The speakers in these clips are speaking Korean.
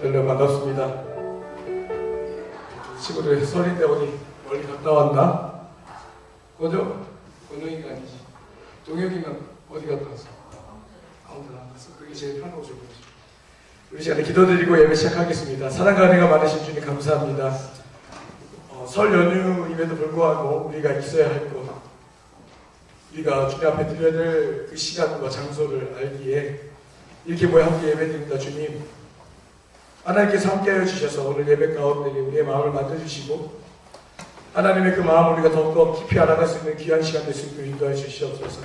여러분 반갑습니다. 친구들 설인데 어디 멀리 갔다 왔나? 거죠? 권영이가 아니지. 동혁이는 어디 갔다 왔어? 아무도 안 갔어. 그게 제일 편하죠. 우리 시간에 기도드리고 예배 시작하겠습니다. 사랑과 은혜가 많으신 주님 감사합니다. 설 연휴임에도 불구하고 우리가 있어야 할 것, 우리가 주님 앞에 드려야 될 그 시간과 장소를 알기에 이렇게 모여 함께 예배드립니다. 주님, 하나님께서 함께하여 주셔서 오늘 예배 가운데 우리의 마음을 만져주시고 하나님의 그 마음을 우리가 더욱더 깊이 알아갈 수 있는 귀한 시간 될 수 있도록 인도해 주시옵소서.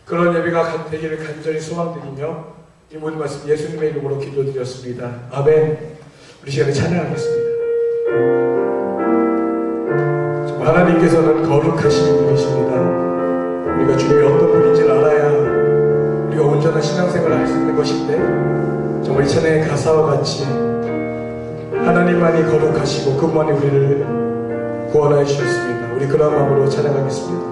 그런 예배가 되기를 간절히 소망드리며 이 모든 말씀 예수님의 이름으로 기도드렸습니다. 아멘. 우리 시간에 찬양하겠습니다. 정말 하나님께서는 거룩하신 분이십니다. 우리가 주님이 어떤 분인지를 알아야 우리가 온전한 신앙생활을 할 수 있는 것인데, 정말 이 찬양의 가사와 같이 하나님만이 거룩하시고 그분만이 우리를 구원하여 주셨습니다. 우리 그런 마음으로 찬양하겠습니다.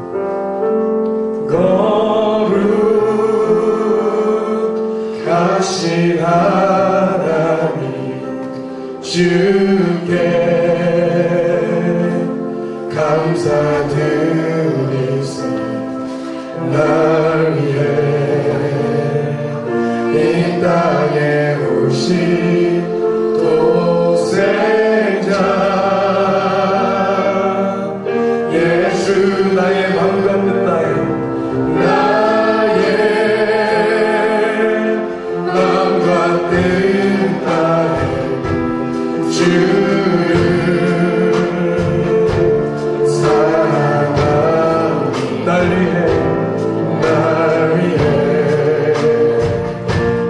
거룩하신 하나님 주께 감사드리세. 날 위해 이 땅에 오신 독생자 예수 나의 맘 같은 나의 맘 같은 나의 주를 사랑하니 날 위해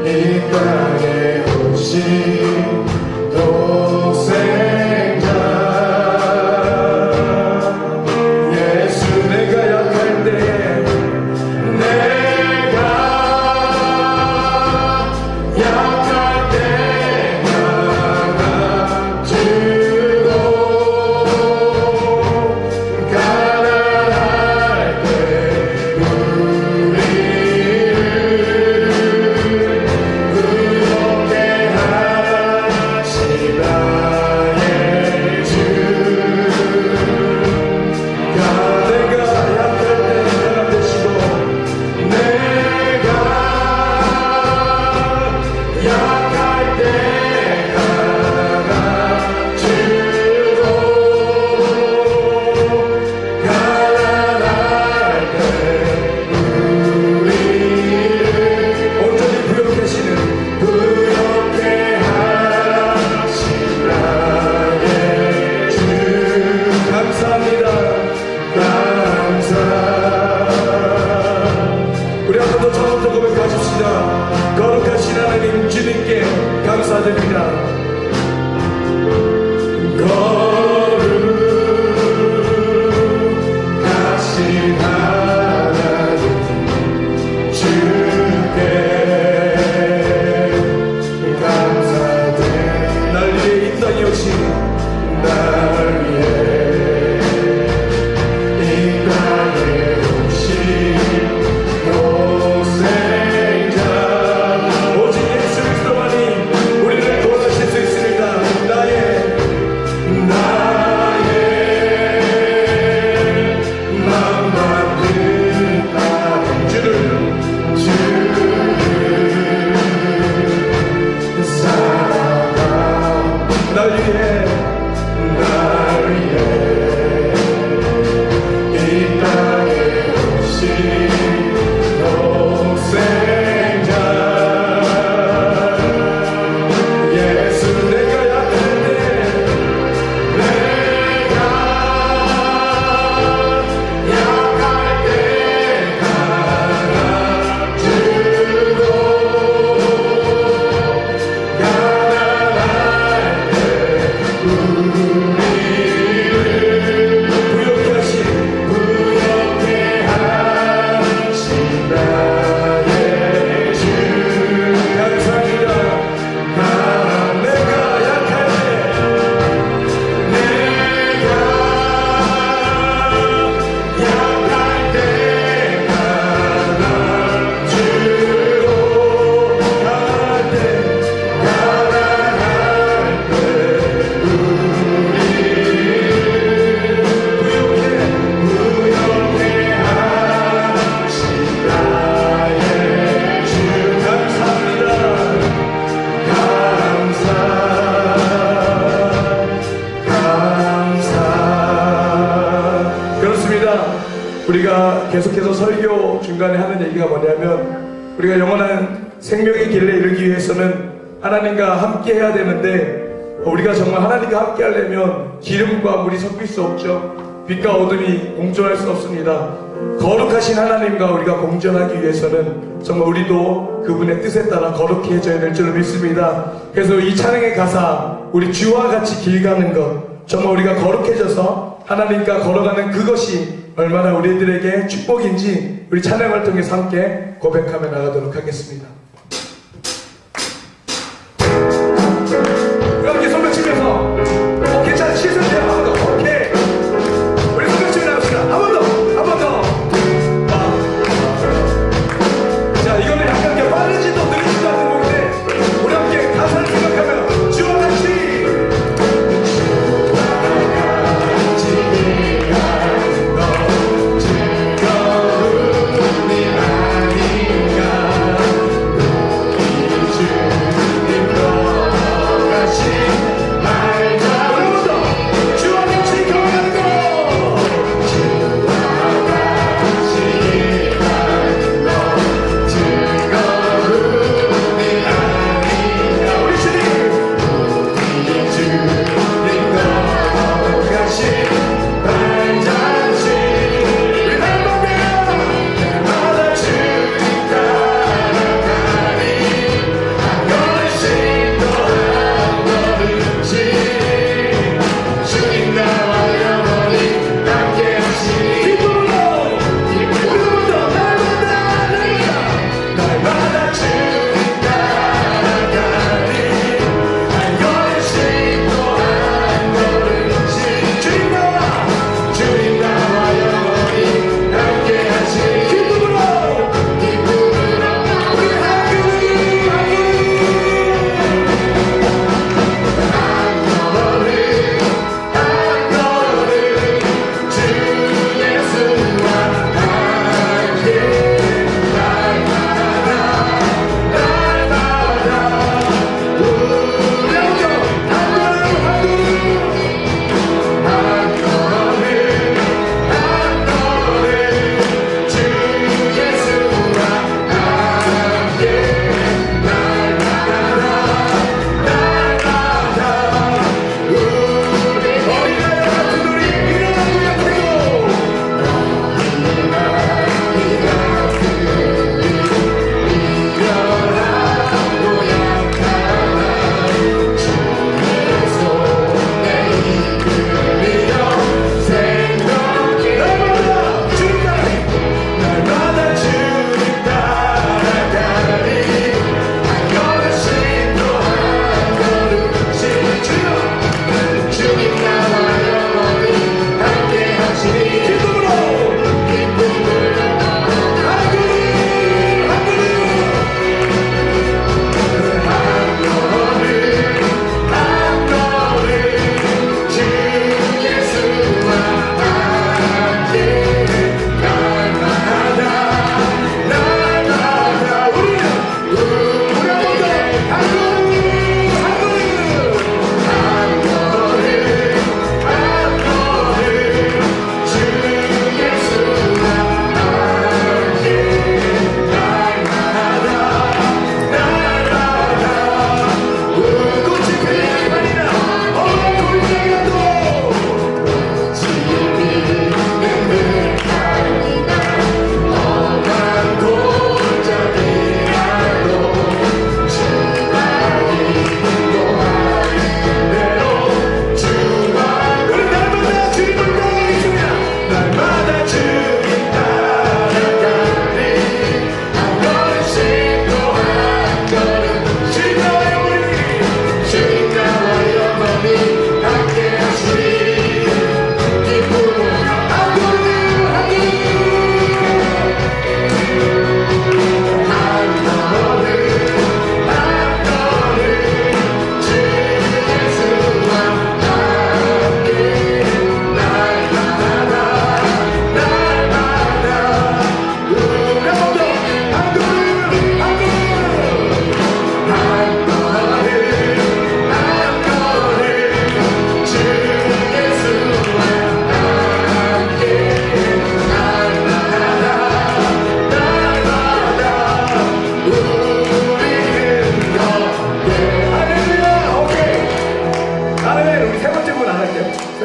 이 땅에 오신 우리가 계속해서 설교 중간에 하는 얘기가 뭐냐면 우리가 영원한 생명의 길에 이르기 위해서는 하나님과 함께 해야 되는데 우리가 정말 하나님과 함께 하려면 기름과 물이 섞일 수 없죠. 빛과 어둠이 공존할 수 없습니다. 거룩하신 하나님과 우리가 공존하기 위해서는 정말 우리도 그분의 뜻에 따라 거룩해져야 될 줄 믿습니다. 그래서 이 찬양의 가사 우리 주와 같이 길 가는 것 정말 우리가 거룩해져서 하나님과 걸어가는 그것이 얼마나 우리들에게 축복인지 우리 찬양을 통해서 함께 고백하며 나가도록 하겠습니다. 우리 함께 손을 치면서 괜찮아 치세요. 한 번 더. 오케이. 우리 손을 치며 나갑시다. 한 번 더. 한 번 더. 자, 이거는 약간 이렇게 빠르지도 느리지도 않는 곡인데 우리 함께 가사를 생각하며 주와 같이 즐거운 일 아닌가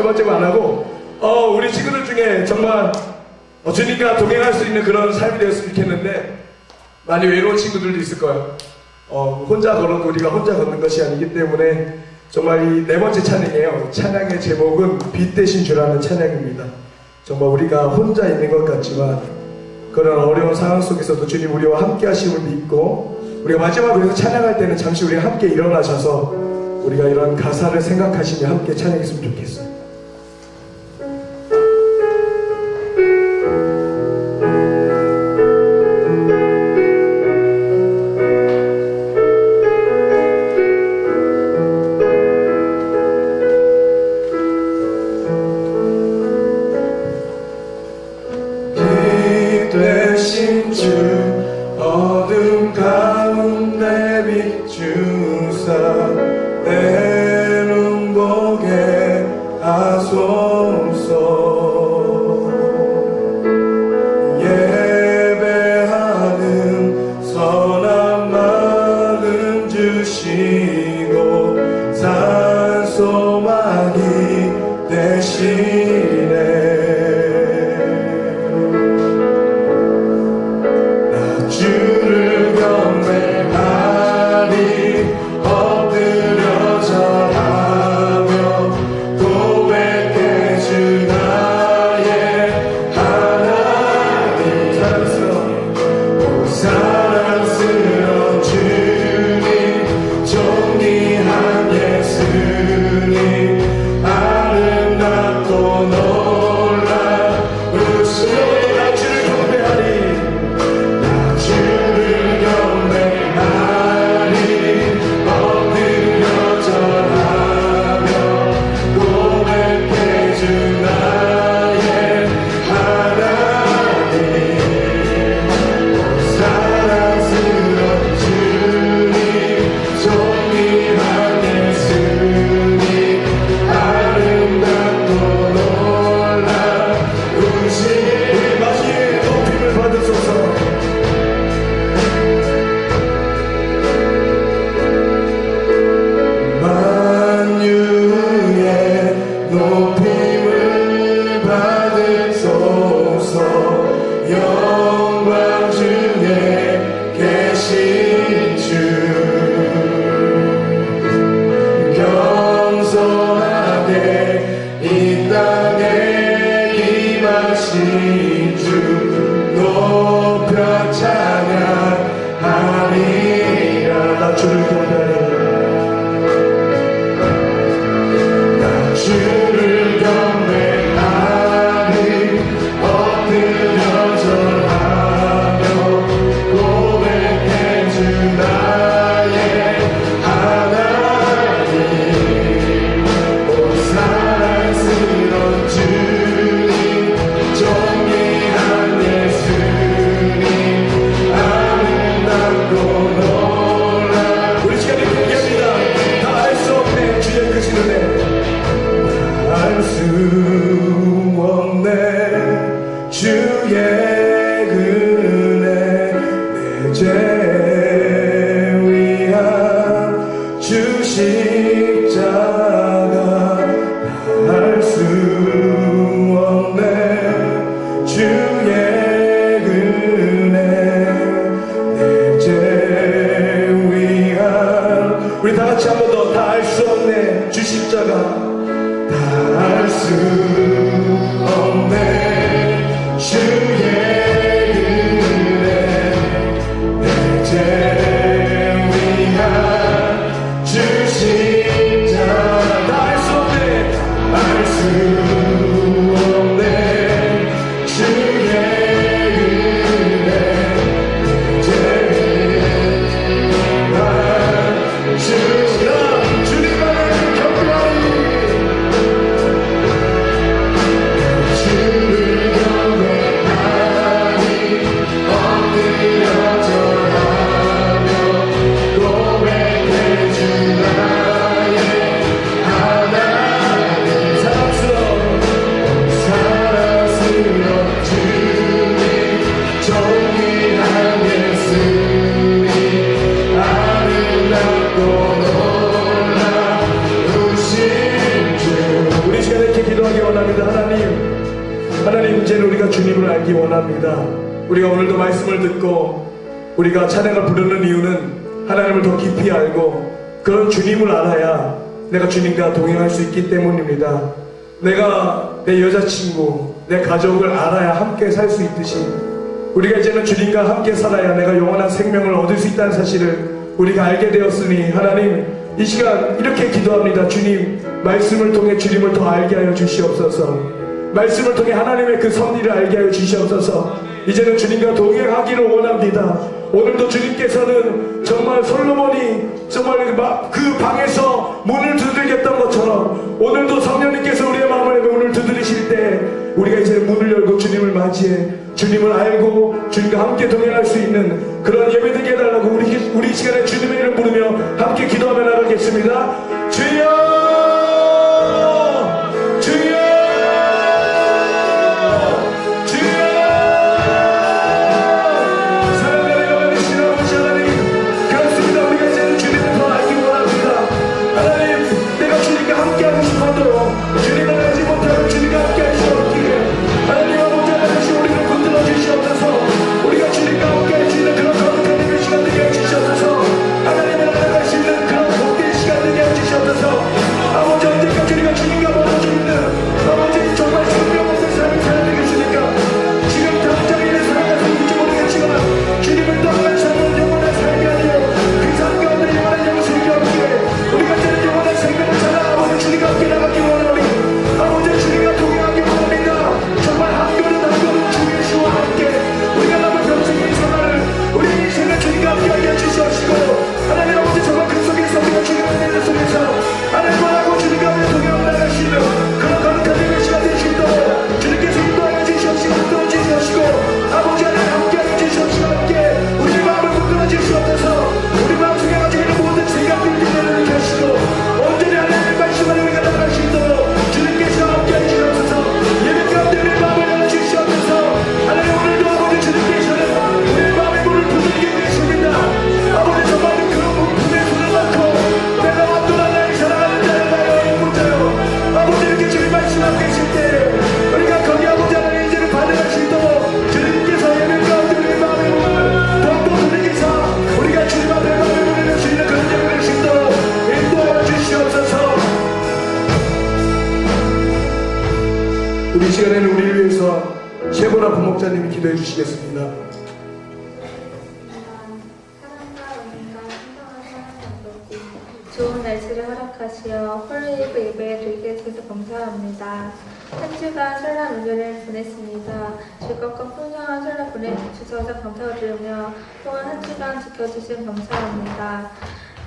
세 번째만 안 하고, 우리 친구들 중에 정말 주님과 동행할 수 있는 그런 삶이 되었으면 좋겠는데, 많이 외로운 친구들도 있을 거예요. 혼자 걸어도 우리가 혼자 걷는 것이 아니기 때문에, 정말 이 네 번째 찬양이에요. 찬양의 제목은 빛 대신 주라는 찬양입니다. 정말 우리가 혼자 있는 것 같지만, 그런 어려운 상황 속에서도 주님 우리와 함께 하심을 믿고, 우리가 마지막으로 해서 찬양할 때는 잠시 우리가 함께 일어나셔서 우리가 이런 가사를 생각하시며 함께 찬양했으면 좋겠어요. 어둠 가운데 비추사 내 눈 보게 하소서. 예배하는 선한 마음 주시고 산소막이 되시네. 주를 경배하리 엎드려 절하며 고백해 주 나의 하나님. 사랑스러운 주님 존귀한 예수님 아름답고 놀라우시네. 주를 경배하리 엎드려 절하며 고백해 주 나의 하나님. 사랑스러운 주님 존귀한 예수님 아름답고 놀라우시네. 우리 마지막에 높임을 받으소서. 만유의 높임을 받으소서. 영광 중에 계신 주 겸손하게 이 땅에 임하신 주 높여 찬양하리라. 나 주를 경배하리. 주를 경배하리 엎드려 절하며 고백해 주 나의 하나님. 오 사랑스러운 주님 존귀한 예수님 아름답고 놀라. 우리 시간에 공개합니다. 다 알 수 없네 주의 크신 은혜. 알 수 없네 주의 은혜. 내 죄 위한 주 십자가 알 수 없네 주의 은혜. 내 죄 위한 우리 다 같이 한 번 더 다 알 수 없네 주 십자가. 다 알 수 없네 주의 은혜. 내 죄 위한 주 십자가. 다 알 수 없네 알 수 없네 주의 은혜. 내 죄 위한 주 주님만을 경배하리. 주를 경배하리 주님을 알기 원합니다. 우리가 오늘도 말씀을 듣고 우리가 찬양을 부르는 이유는 하나님을 더 깊이 알고 그런 주님을 알아야 내가 주님과 동행할 수 있기 때문입니다. 내가 내 여자친구, 내 가족을 알아야 함께 살 수 있듯이 우리가 이제는 주님과 함께 살아야 내가 영원한 생명을 얻을 수 있다는 사실을 우리가 알게 되었으니 하나님 이 시간 이렇게 기도합니다. 주님, 말씀을 통해 주님을 더 알게 하여 주시옵소서. 말씀을 통해 하나님의 그 섭리를 알게 하여 주시옵소서. 이제는 주님과 동행하기를 원합니다. 오늘도 주님께서는 정말 솔로몬이 정말 그 방에서 문을 두들겼던 것처럼 오늘도 성령님께서 우리의 마음의 문을 두드리실 때 우리가 이제 문을 열고 주님을 맞이해 주님을 알고 주님과 함께 동행할 수 있는 그런 예배되게 해달라고 우리 시간에 주님의 이름 부르며 함께 기도하며 나가겠습니다. 주여! 주여! 이 시간에는 우리를 위해서 최고나 부목자님이 기도해 주시겠습니다. 좋은 날씨를 허락하시어 홀리브 예배에 드리게 해주셔서 감사합니다. 한 주간 설날 운전을 보냈습니다. 즐겁고 풍성한 설날 보내주셔서 감사드리며 또한 한 주간 지켜주신 감사합니다.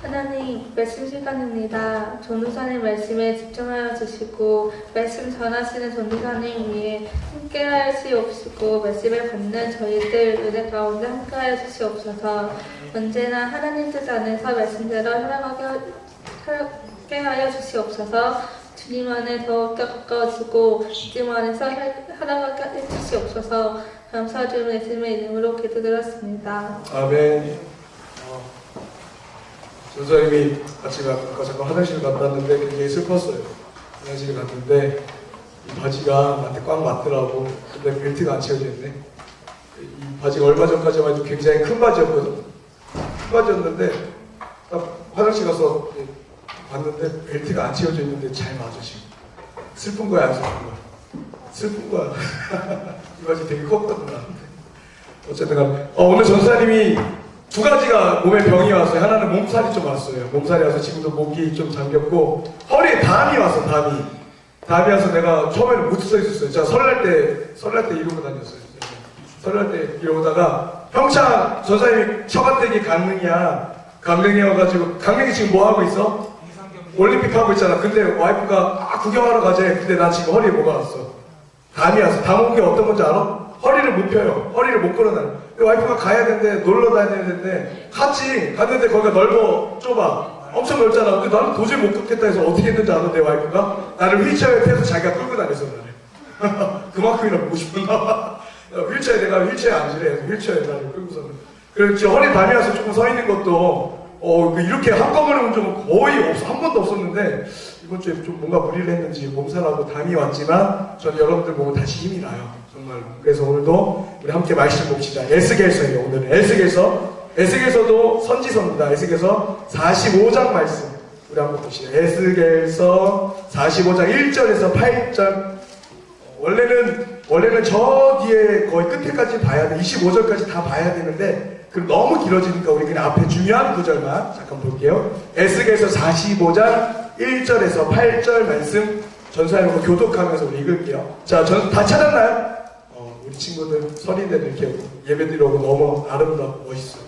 하나님, 말씀 시간입니다. 전도사님 말씀에 집중하여 주시고 말씀 전하시는 전도사님 위해 함께하여 주시옵시고 말씀을 받는 저희들 은혜 가운데 함께하여 주시옵소서. 언제나 하나님 뜻 안에서 말씀대로 살아가게 하여 주시옵소서. 주님 안에 더욱더 가까워지고 주님 안에서 살아가게 해 주시옵소서. 감사드리며 예수님의 이름으로 기도드렸습니다. 아멘. 전사님이 같이 아까 잠깐 화장실 갔다 왔는데 굉장히 슬펐어요. 화장실에 갔는데 이 바지가 나한테 꽉 맞더라고. 근데 벨트가 안 채워져 있네. 이 바지가 얼마 전까지만 해도 굉장히 큰 바지였거든. 큰 바지였는데 딱 화장실 가서 봤는데 벨트가 안 채워져 있는데 잘 맞아 지금. 슬픈 거야 안 슬픈 거야? 슬픈 거야. 이 바지 되게 컸거든 나한테. 어쨌든 간에 오늘 전사님이 두 가지가 몸에 병이 왔어요. 하나는 몸살이 좀 왔어요. 몸살이 와서 지금도 목이 좀 잠겼고 허리에 담이 왔어. 담이 와서 내가 처음에는 못 서 있었어요. 제가 설날 때 이러고 다녔어요. 설날 때 이러다가 평창 전사님이 처가댁이 강릉이 와가지고 강릉이 지금 뭐 하고 있어? 올림픽 하고 있잖아. 근데 와이프가 구경하러 가재. 근데 나 지금 허리에 뭐가 왔어? 담이 왔어. 담 온 게 어떤 건지 알아? 허리를 못 펴요. 허리를 못 걸어다녀. 와이프가 가야 되는데 놀러 다녀야 되는데 갔는데 거기가 좁아. 엄청 넓잖아. 근데 나는 도저히 못 걷겠다 해서 어떻게 했는지 아는 내 와이프가 나를 휠체어에 태워서 자기가 끌고 다녔어 나를. 그만큼이나 보고 싶었나 봐. 휠체어에 내가 휠체어에 앉으래. 휠체어에 나를 끌고서는. 그래서 허리 담이 와서 조금 서 있는 것도 이렇게 한꺼번에 온 적은 거의 없어. 한 번도 없었는데, 이번 주에 좀 뭔가 무리를 했는지 몸살하고 담이 왔지만, 전 여러분들 보고 다시 힘이 나요. 정말. 그래서 오늘도 우리 함께 말씀 봅시다. 에스겔서예요, 오늘은. 에스겔서도 선지서입니다. 에스겔서 45장 말씀. 우리 한번 봅시다. 에스겔서 45장 1절에서 8절. 원래는 저 뒤에 거의 끝에까지 봐야 돼. 25절까지 다 봐야 되는데, 그럼 너무 길어지니까 우리 그냥 앞에 중요한 구절만 잠깐 볼게요. 에스겔서 45장 1절에서 8절 말씀 전사님과 교독하면서 우리 읽을게요. 자, 다 찾았나요? 우리 친구들 서린데도 이렇게 예배드리러 오고 너무 아름답고 멋있어요.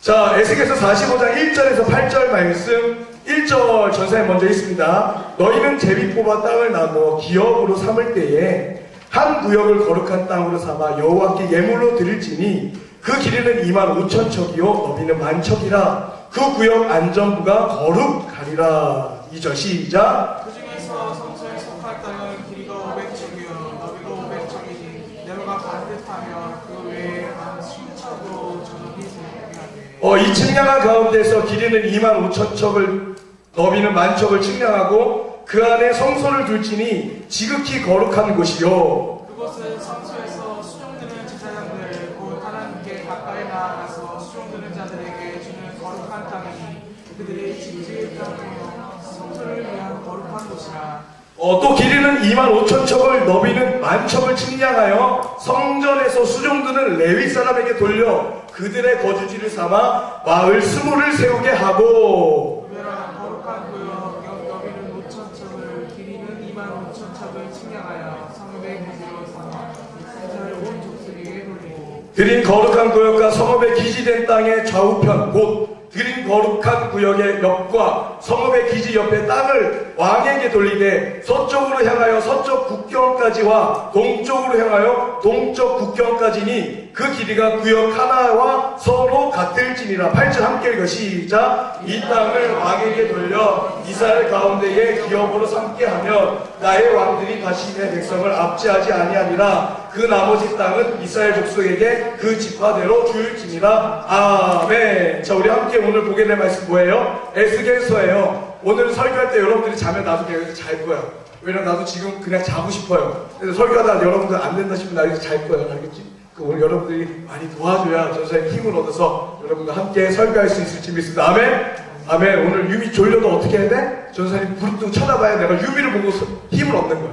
자, 에스겔서 45장 1절에서 8절 말씀 1절 전사님 먼저 읽습니다. 너희는 제비 뽑아 땅을 나누어 기업으로 삼을 때에 한 구역을 거룩한 땅으로 삼아 여호와께 예물로 드릴지니 그 길이는 25,000척이요 너비는 10,000척이라. 그 구역 안전부가 거룩하리라. 2절 시작. 그 중에서 성소에 속할 땅은 길이가 500척이요 너비가 500척이니 내로가 반듯하며 그 외에 한 10척으로 저녁이 되게 하되 이 측량한 가운데서 길이는 25,000척을 너비는 10,000척을 측량하고 그 안에 성소를 둘지니 지극히 거룩한 곳이요. 그곳은 성소에서 수종드는 제사장들 곧 하나님께 가까이 나아가서 수종드는 자들에게 주는 거룩한 땅이니 그들이 집지을 땅이요 성소를 위한 거룩한 곳이라. 또 길이는 25,000척을 너비는 10,000척을 측량하여 성전에서 수종드는 레위 사람에게 돌려 그들의 거주지를 삼아 마을 20을 세우게 하고. 구별한 거룩한 구역 너비는 5,000척을 길이는 25,000척을 측량하여 성읍의 기지로 삼아 이스라엘 온 족속에게 돌리고. 드린 거룩한 구역과 성읍의 기지된 땅의 좌우편 곧 드린 거룩한 구역의 옆과 성읍의 기지 옆에 땅을 왕에게 돌리되 서쪽으로 향하여 서쪽 국경까지와 동쪽으로 향하여 동쪽 국경까지니 그 길이가 구역 하나와 서로 같을지니라. 8절 함께 읽어 시작. 이 땅을 왕에게 돌려 이스라엘 가운데에 기업으로 삼게 하며 나의 왕들이 다시 내 백성을 압제하지 아니하니라. 그 나머지 땅은 이스라엘 족속에게 그 지파대로 줄지니라. 아멘. 자, 우리 함께 오늘 보게 될 말씀 뭐예요? 에스겔서예요. 오늘 설교할 때 여러분들이 자면 나도 그냥 잘 거야. 왜냐면 나도 지금 그냥 자고 싶어요. 그래서 설교하다 여러분들 안 된다 싶으면 나 이제 잘 거야. 알겠지? 오늘 여러분들이 많이 도와줘야 전사의 힘을 얻어서 여러분과 함께 설교할 수 있을지 믿습니다. 아멘? 아멘. 오늘 유미 졸려도 어떻게 해야 돼? 전사님 부릅뜨고 쳐다봐야 내가 유미를 보고 힘을 얻는 거야.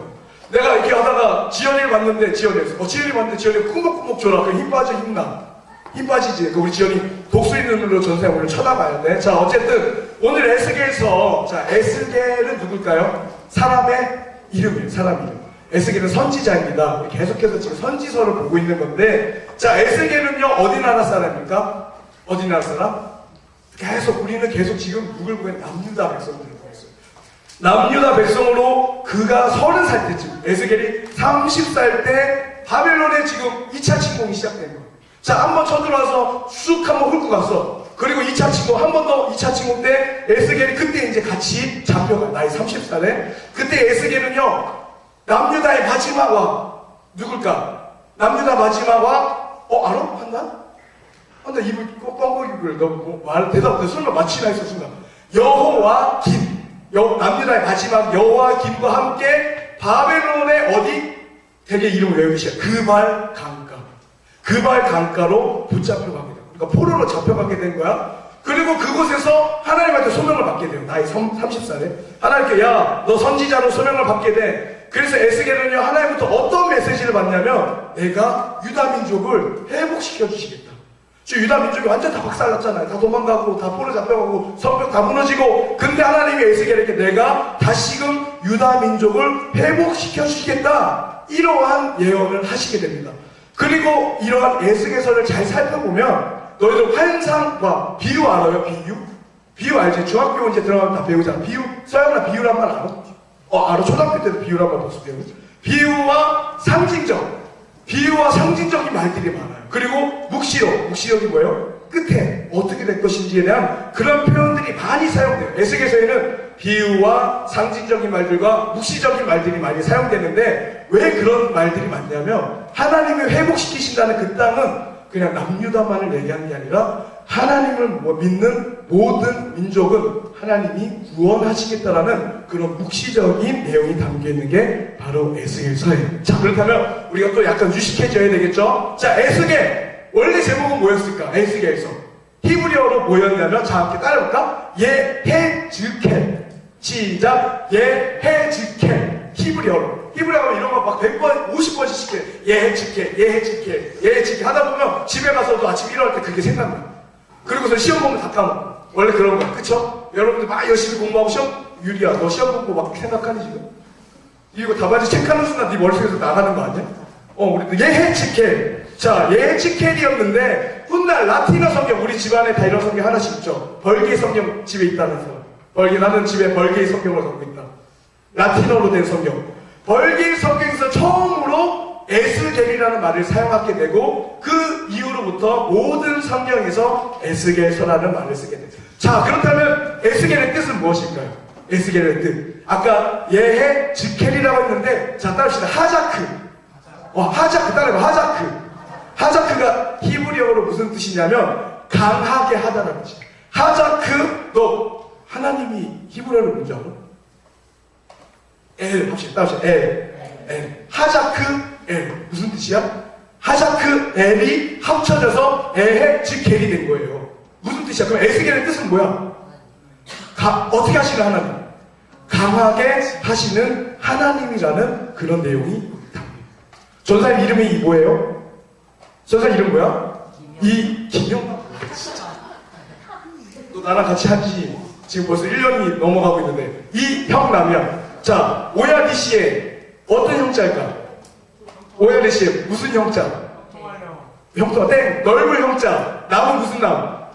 내가 이렇게 하다가 지연이를 봤는데 지연이 쿵벅쿵벅 졸아. 그럼 힘 빠져, 힘 빠지지. 우리 지연이 독수 있는 눈으로 전사님 오늘 쳐다봐야 돼. 자, 어쨌든 오늘 에스겔서. 자, 에스겔은 누굴까요? 사람의 이름이에요. 사람 이름. 에스겔은 선지자입니다. 우리 계속해서 지금 선지서를 보고 있는 건데, 자, 에스겔은요 어디 나라 사람입니까? 어디 나라 사람? 우리는 계속 지금 누굴 보면 남유다 백성들을 보고 있어요. 남유다 백성으로 그가 30살 때쯤, 에스겔이 30살 때 바벨론에 지금 2차 침공이 시작된 거예요. 자, 한번 쳐들어와서 쑥 한번 훑고 갔어. 그리고 2차 침공, 한 번 더 2차 침공 때 에스겔이 그때 이제 같이 잡혀가. 나이 30살에. 그때 에스겔은요 남유다의 마지막 왕 누굴까? 남유다 마지막 왕 알아? 한다 입을 뻥뻥 입을 너 대답 못해. 설마 마치나 했어 순간. 여호와김 남유다의 마지막 여호와김과 함께 바벨론의 어디? 되게 이름을 외우시죠. 그발 강가로 붙잡혀가게 돼요. 그러니까 포로로 잡혀가게 된 거야. 그리고 그곳에서 하나님한테 소명을 받게 돼요. 나이 30살에 하나님께 야 너 선지자로 소명을 받게 돼. 그래서 에스겔은요 하나님부터 어떤 메시지를 받냐면 내가 유다 민족을 회복시켜 주시겠다. 지금 유다 민족이 완전 다 박살났잖아요. 다 도망가고 다 포로 잡혀가고 성벽 다 무너지고. 근데 하나님이 에스겔에게 내가 다시금 유다 민족을 회복시켜 주시겠다 이러한 예언을 하시게 됩니다. 그리고 이러한 에스겔서를 잘 살펴보면 너희들 환상과 비유 알아요? 비유 알지? 중학교 이제 들어가면 다 배우잖아. 비유 서영아 비유란 말 알아? 알아. 초등학교 때도 비유란 말 벌써 배우지. 비유와 상징적인 말들이 많아요. 그리고 묵시록이 뭐예요? 끝에 어떻게 될 것인지에 대한 그런 표현들이 많이 사용돼요. 에스겔서에는 비유와 상징적인 말들과 묵시적인 말들이 많이 사용되는데 왜 그런 말들이 많냐면 하나님이 회복시키신다는 그 땅은 그냥 남유다만을 얘기하는 게 아니라 하나님을 믿는 모든 민족은 하나님이 구원하시겠다라는 그런 묵시적인 내용이 담겨 있는 게 바로 에스겔서예요. 자, 그렇다면 우리가 또 약간 유식해져야 되겠죠? 자, 에스겔 원래 제목은 뭐였을까? 에스겔서 히브리어로 뭐였냐면, 자, 함께 따라해볼까? 예헤즈켈. 시작. 예헤즈켈. 히브리어로 이런 거 막 100번, 50번씩 해. 예헤즈켈 하다 보면 집에 가서도 아침 일어날 때 그게 생각나. 그리고서 시험 보면 다 까먹어. 원래 그런 거야. 그쵸? 여러분들 막 열심히 공부하고 시험, 유리야, 너 시험 공부 막 생각하니 지금? 이거 답안지 체크하는 순간 네 머릿속에서 나가는 거 아니야? 우리 예헤즈켈. 자, 예헤즈켈이었는데 훗날 라틴어 성경, 우리 집안에 다 이런 성경 하나씩 있죠. 벌개 성경 집에 있다는 사람. 나는 집에 벌개 성경을 갖고 있다. 라틴어로 된 성경. 벌개 성경에서 처음으로 에스겔이라는 말을 사용하게 되고, 그 이후로부터 모든 성경에서 에스겔서라는 말을 쓰게 됩니다. 자, 그렇다면 에스겔의 뜻은 무엇일까요? 에스겔의 뜻. 아까 예헤즈켈이라고 했는데, 자, 따라합시다. 하자크. 하자크 따라해봐. 하자크가 히브리어로 무슨 뜻이냐면 강하게 하다라는 뜻이야. 하자크, 너 하나님이 히브리어로 뭔지 알아? 엘 합시다. 엘. 하자크 엘 무슨 뜻이야? 하자크 엘이 합쳐져서 에헤즈켈이 된 거예요. 무슨 뜻이야? 그럼 에스겔의 뜻은 뭐야? 어떻게 하시는 하나님? 강하게 하시는 하나님이라는 그런 내용이 있다. 전사님 이름이 뭐예요? 전사님 이름 뭐야? 이김영. 너 나랑 같이 한지 지금 벌써 1년이 넘어가고 있는데 이형남이야. 자, 오야리 씨의 어떤 형자일까? 오야리 씨의 무슨 형자? 형자 땡. 넓은 형자. 남은 무슨 남?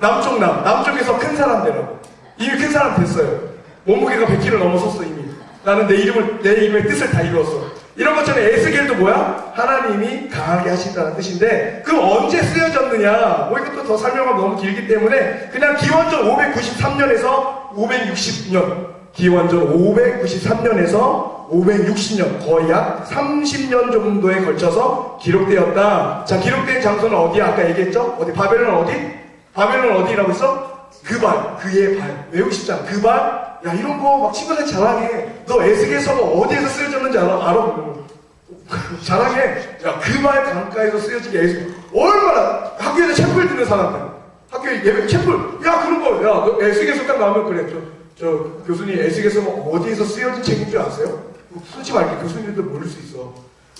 남쪽 남. 남쪽에서 큰 사람 되라고. 이미 큰 사람 됐어요. 몸무게가 100kg 넘어섰어 이미. 나는 내 이름의 뜻을 다 이루었어. 이런 것처럼 에스겔도 뭐야? 하나님이 강하게 하신다는 뜻인데, 그 언제 쓰여졌느냐? 이것도 더 설명하면 너무 길기 때문에 그냥 기원전 593년에서 560년, 기원전 593년에서 560년, 거의 약 30년 정도에 걸쳐서 기록되었다. 자, 기록된 장소는 어디야? 아까 얘기했죠? 어디? 바벨론 어디? 바벨론 어디라고 했어? 그발, 그의 발. 외우고 싶잖아. 그발. 야, 이런 거 막 친구들 자랑해. 너 에스겔서가 어디에서 쓰여졌는지 알아? 자랑해. 야, 그발 강가에서 쓰여진 에스겔. 얼마나 학교에서 책을 듣는 사람들. 학교에 예배 책을. 야, 그런 거. 야, 너 에스겔서 딱 나오면 그래. 저 교수님 에스겔서가 어디에서 쓰여진 책인 줄 아세요? 솔직히 말할게. 교수님들도 모를 수 있어.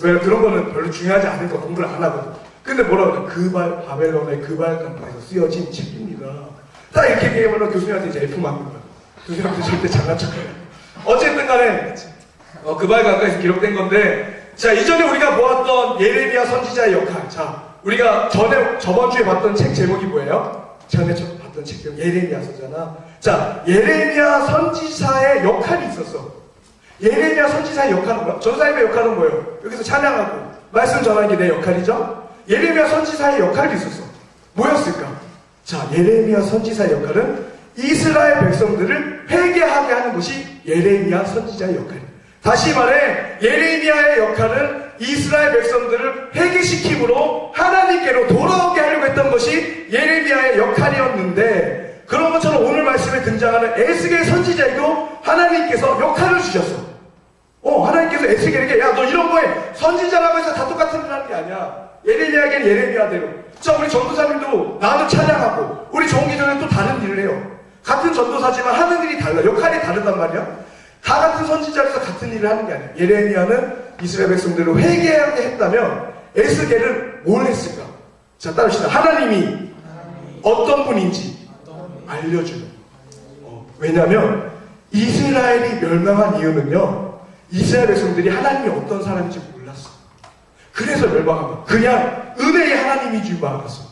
왜? 그런 거는 별로 중요하지 않으니까 공부를 안 하거든. 근데 뭐라고 그래? 그발, 바벨론의 그발 강가에서 쓰여진 책입니다. 딱 이렇게 얘기하면 교수님한테 이제 F 맞는 거야. 교수님한테 절대 장난쳐. 어쨌든 간에 그발 강가에서 기록된 건데, 자, 이전에 우리가 보았던 예레미야 선지자의 역할. 자, 우리가 저번 주에 봤던 책 제목이 뭐예요? 전에 봤던 책 제목 예레미야서잖아. 자, 예레미야 선지자의 역할이 있었어. 예레미야 선지자의 역할은 뭐야? 전사님의 역할은 뭐예요? 여기서 찬양하고 말씀 전하는 게 내 역할이죠? 예레미야 선지자의 역할이 있었어. 뭐였을까? 자, 예레미야 선지자의 역할은 이스라엘 백성들을 회개하게 하는 것이 예레미야 선지자의 역할이에요. 다시 말해, 예레미야의 역할은 이스라엘 백성들을 회개시킴으로 하나님께로 돌아오게 하려고 했던 것이 예레미야의 역할이었는데, 그런 것처럼 오늘 말씀에 등장하는 에스겔 선지자에도 하나님께서 역할을 주셨어. 하나님께서 에스겔에게, 야, 너 이런 거에 선지자라고 해서 다 똑같은 일 하는 게 아니야. 예레미야에게는 예레미야대로. 자, 우리 전도사님도 나는 찬양하고, 우리 종기전은 또 다른 일을 해요. 같은 전도사지만 하는 일이 달라. 역할이 다르단 말이야. 다 같은 선지자로서 같은 일을 하는 게 아니야. 예레미야는 이스라엘 백성들을 회개하게 했다면 에스겔은 뭘 했을까? 자, 따르시다. 하나님이 어떤 분인지 알려주는. 왜냐하면 이스라엘이 멸망한 이유는요, 이스라엘 백성들이 하나님이 어떤 사람인지 몰랐어. 그래서 멸망한 거야. 그냥 은혜의 하나님인 줄만 알았어.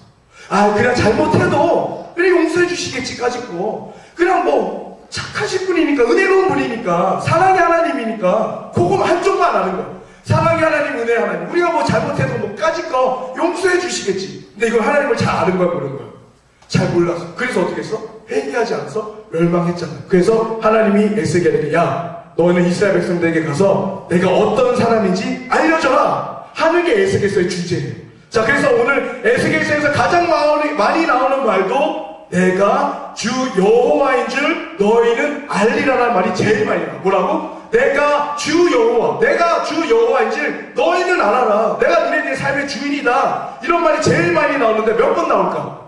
그냥 잘못해도 그래 용서해 주시겠지 까짓거. 그냥 뭐 착하신 분이니까, 은혜로운 분이니까, 사랑의 하나님이니까 그거 한쪽만 아는 거야. 사랑의 하나님, 은혜의 하나님. 우리가 뭐 잘못해도 뭐 까짓거 용서해 주시겠지. 근데 이걸 하나님을 잘 아는 거야, 모르는 거야? 잘 몰랐어. 그래서 어떻게 했어? 회개하지 않아서 멸망했잖아. 그래서 하나님이 에스겔에게, 야, 너는 이스라엘 백성들에게 가서 내가 어떤 사람인지 알려줘라 하는 게 에스겔서의 주제예요. 자, 그래서 오늘 에스겔서에서 가장 많이 나오는 말도 내가 주 여호와인 줄 너희는 알리라라는 말이 제일 많이 나와. 뭐라고? 내가 주 여호와인 줄 너희는 알아라. 내가 너네들의 삶의 주인이다. 이런 말이 제일 많이 나오는데 몇 번 나올까?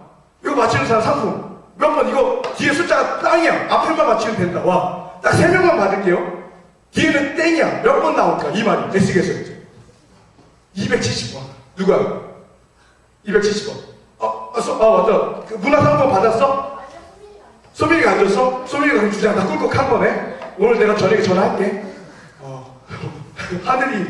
이거 맞히는 사람 상품. 몇 번? 이거 뒤에 숫자가 땅이야. 앞에만 맞히면 된다. 와, 딱 3명만 받을게요. 뒤에는 땡이야. 몇 번 나올까? 이 말이 에스겔서 270번. 누가? 270번. 맞다. 그 문화상품 받았어? 소민이가 안 줬어? 소민이가 그럼 주장 다 꿀꺽 한 거네? 오늘 내가 저녁에 전화할게. 하늘이,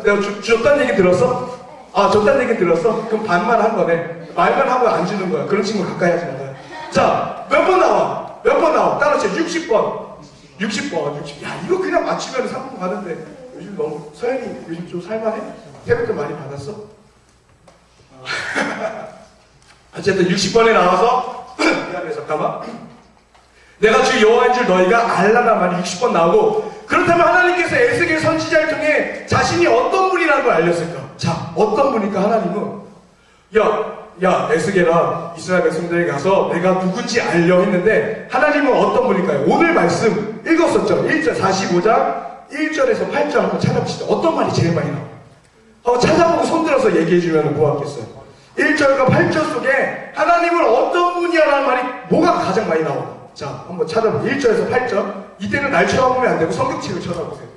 내가 줬다는 얘기 들었어? 줬다는 얘기 들었어? 그럼 반만 한 거네. 말만 하고 안 주는 거야. 그런 친구 가까이 하지 말아요. 자, 몇 번 나와? 몇 번 나와? 따라서 60번. 60번. 야, 이거 그냥 맞추면 상품 받는데 요즘 너무, 서연이 요즘 좀 살만해? 태백도 많이 받았어? 어쨌든 60번에 나와서 미안해 잠깐만 내가 주 여호와인 줄 너희가 알라란 말이 60번 나오고 그렇다면 하나님께서 에스겔 선지자를 통해 자신이 어떤 분이라는 걸 알렸을까? 자, 어떤 분일까 하나님은 야 에스겔아 이스라엘 백성들에게 가서 내가 누군지 알려 했는데 하나님은 어떤 분일까요? 오늘 말씀 읽었었죠? 1절 45장 1절에서 8절 한번 찾아봅시다. 어떤 말이 제일 많이 나와요? 찾아보고 손들어서 얘기해주면 고맙겠어요. 1절과 8절 속에 하나님은 어떤 분이야라는 말이 뭐가 가장 많이 나오나? 자, 한번 찾아보세요. 1절에서 8절. 이때는 날 쳐다보면 안 되고 성경책을 쳐다보세요.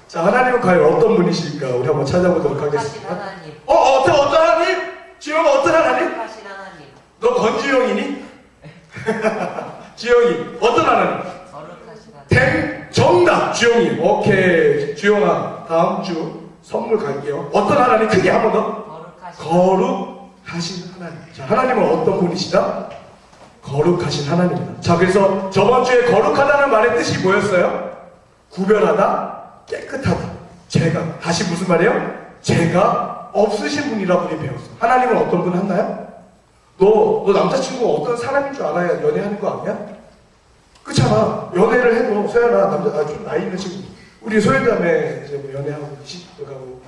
자, 하나님은 과연 어떤 분이실까? 우리 한번 찾아보도록 하겠습니다. 하나님. 어떤 하나님? 지영아, 어떤 하나님? 거룩하신 하나님. 너 권지영이니? 지영이, 어떤 하나님? 거룩하신 하나님. 정답! 주영이. 오케이. 주영아, 다음 주 선물 갈게요. 어떤 하나님? 크게 한 번 더. 거룩하신 하나님. 자, 하나님은 어떤 분이시다? 거룩하신 하나님입니다. 자, 그래서 저번 주에 거룩하다는 말의 뜻이 뭐였어요? 구별하다, 깨끗하다. 죄가, 다시 무슨 말이에요? 죄가 없으신 분이라고 우리 배웠어. 하나님은 어떤 분 했나요? 너 남자친구가 어떤 사람인 줄 알아야 연애하는 거 아니야? 그렇잖아. 연애를 해도 소연아, 좀 나이 있는 친구. 우리 소연자매 이제 뭐 연애하고 시집도 가고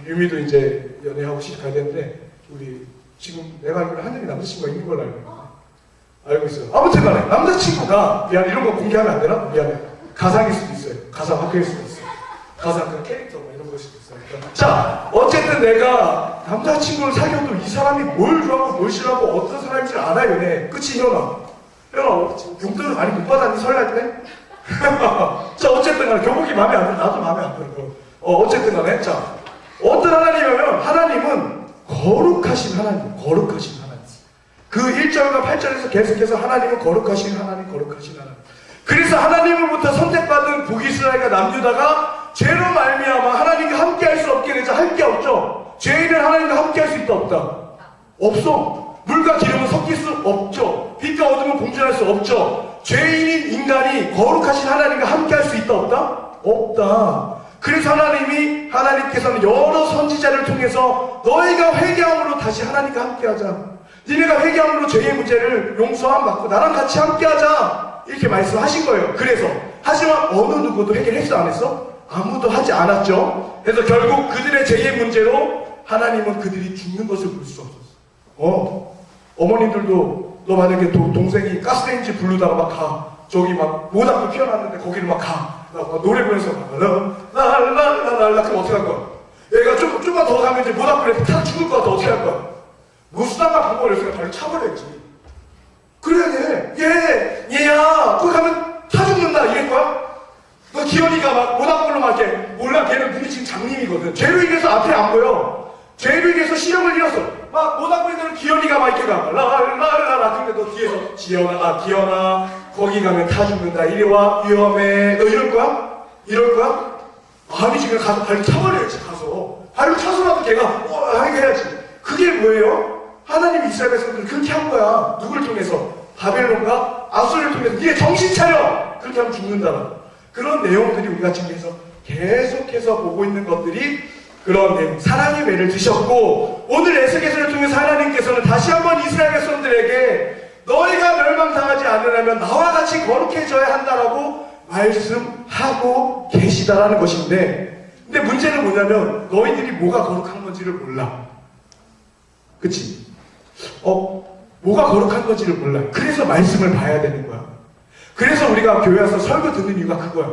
유미도 이제 연애하고 시집 가야 되는데 우리 지금 내가 알기로 하늘이 남자친구가 있는 걸로 알고 있어요. 아무튼 간에 남자친구가 미안 이런 거 공개하면 안 되나? 미안해. 가상일 수도 있어요. 가상 학교일 수도 있어요. 가상 그 캐릭터 뭐 이런 걸 수도 있어요. 자, 어쨌든 내가 남자친구를 사귀어도 이 사람이 뭘 좋아하고 뭘 싫어하고 어떤 사람인지 알아요. 연애. 그치 현아? 용돈을 많이 못 받았니 설날 때? 자, 어쨌든 간에 교복이 마음에 안 들어. 나도 마음에 안 들어. 어쨌든 간에 자, 어떤 하나님이냐면 하나님은 거룩하신 하나님. 그 1절과 8절에서 계속해서 하나님은 거룩하신 하나님. 그래서 하나님으로부터 선택받은 북이스라엘과 남유다가 죄로 말미암아 하나님과 함께할 수 없게 되자 할 게 없죠. 죄인은 하나님과 함께할 수 있다 없다? 없어. 물과 기름은 섞일 수 없죠. 빛과 어둠은 공존할 수 없죠. 죄인인 인간이 거룩하신 하나님과 함께할 수 있다 없다? 없다. 그래서 하나님께서는 여러 선지자를 통해서 너희가 회개함으로 다시 하나님과 함께하자. 니네가 회개함으로 죄의 문제를 용서함 받고 나랑 같이 함께하자. 이렇게 말씀하신 거예요. 그래서 하지만 어느 누구도 회개했어 안 했어? 아무도 하지 않았죠. 그래서 결국 그들의 죄의 문제로 하나님은 그들이 죽는 것을 볼 수 없었어. 어머님들도 너 만약에 동생이 가스레인지 부르다가 막 가. 저기 막 모닥불 피어났는데 거기를 막 가. 노래 부르면서 랄랄랄랄라 그럼 어떻게 할 거야? 얘가 좀만 더 가면 이제 모닥불에 탁 죽을 것 같아. 어떻게 할 거야? 무수단과 방법을 했으니까 발로 차버려야지. 그래야 돼. 얘야 거기 가면 타 죽는다 이럴 거야? 너 기현이가 막 모닥불로 막 이렇게 몰라 걔는 눈이 지금 장님이거든. 죄로 인해서 앞에 안 보여. 죄로 인해서 시력을 잃었어. 막 모닥불에 들은 기현이가 막 이렇게 가. 랄랄랄라 근데 너 뒤에서 기현아 거기 가면 타 죽는다. 이리 와 위험해. 너 이럴 거야? 아니지 그냥 가서 발로 차버려야지. 가서 발로 차서라도 걔가 하게 해야지. 그게 뭐예요? 하나님이 이스라엘 백성들을 그렇게 한 거야. 누굴 통해서? 바벨론과 아수르를 통해서 니네 정신 차려! 그렇게 하면 죽는다. 그런 내용들이 우리가 지금 계속해서 보고 있는 것들이 그런 내용. 사랑의 매를 드셨고 오늘 에스겔서를 통해서 하나님께서는 다시 한번 이스라엘 백성들에게 너희가 멸망당하지 않으려면 나와 같이 거룩해져야 한다라고 말씀하고 계시다라는 것인데 근데 문제는 뭐냐면 너희들이 뭐가 거룩한 건지를 몰라. 그치? 뭐가 거룩한 건지를 몰라. 그래서 말씀을 봐야 되는 거야. 그래서 우리가 교회 와서 설교 듣는 이유가 그거야.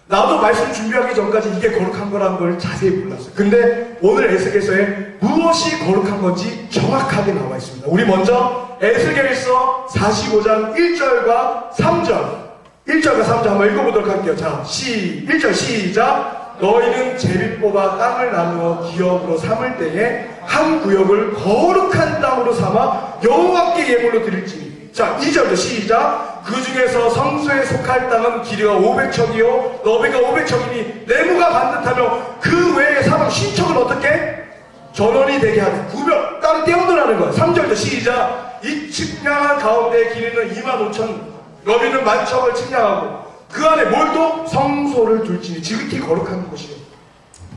나도 말씀 준비하기 전까지 이게 거룩한 거라는 걸 자세히 몰랐어요. 근데 오늘 에스겔서에 무엇이 거룩한 건지 정확하게 나와 있습니다. 우리 먼저 에스겔서 45장 1절과 3절 1절과 3절 한번 읽어보도록 할게요. 자, 1절 시작. 너희는 제비 뽑아 땅을 나누어 기업으로 삼을 때에 한 구역을 거룩한 땅으로 삼아 여호와께 예물로 드릴지니. 자, 2절도 시작. 그 중에서 성소에 속할 땅은 길이가 500척이요 너비가 500척이니 내무가 반듯하며 그 외에 사방 신척을 어떻게? 전원이 되게 하는 구별 따로 떼어놓으라는 거야. 3절도 시작. 이 측량한 가운데의 길이는 25,000 너비는 10,000척을 측량하고 그 안에 뭘도 성소를 둘지니 지극히 거룩한 곳이요.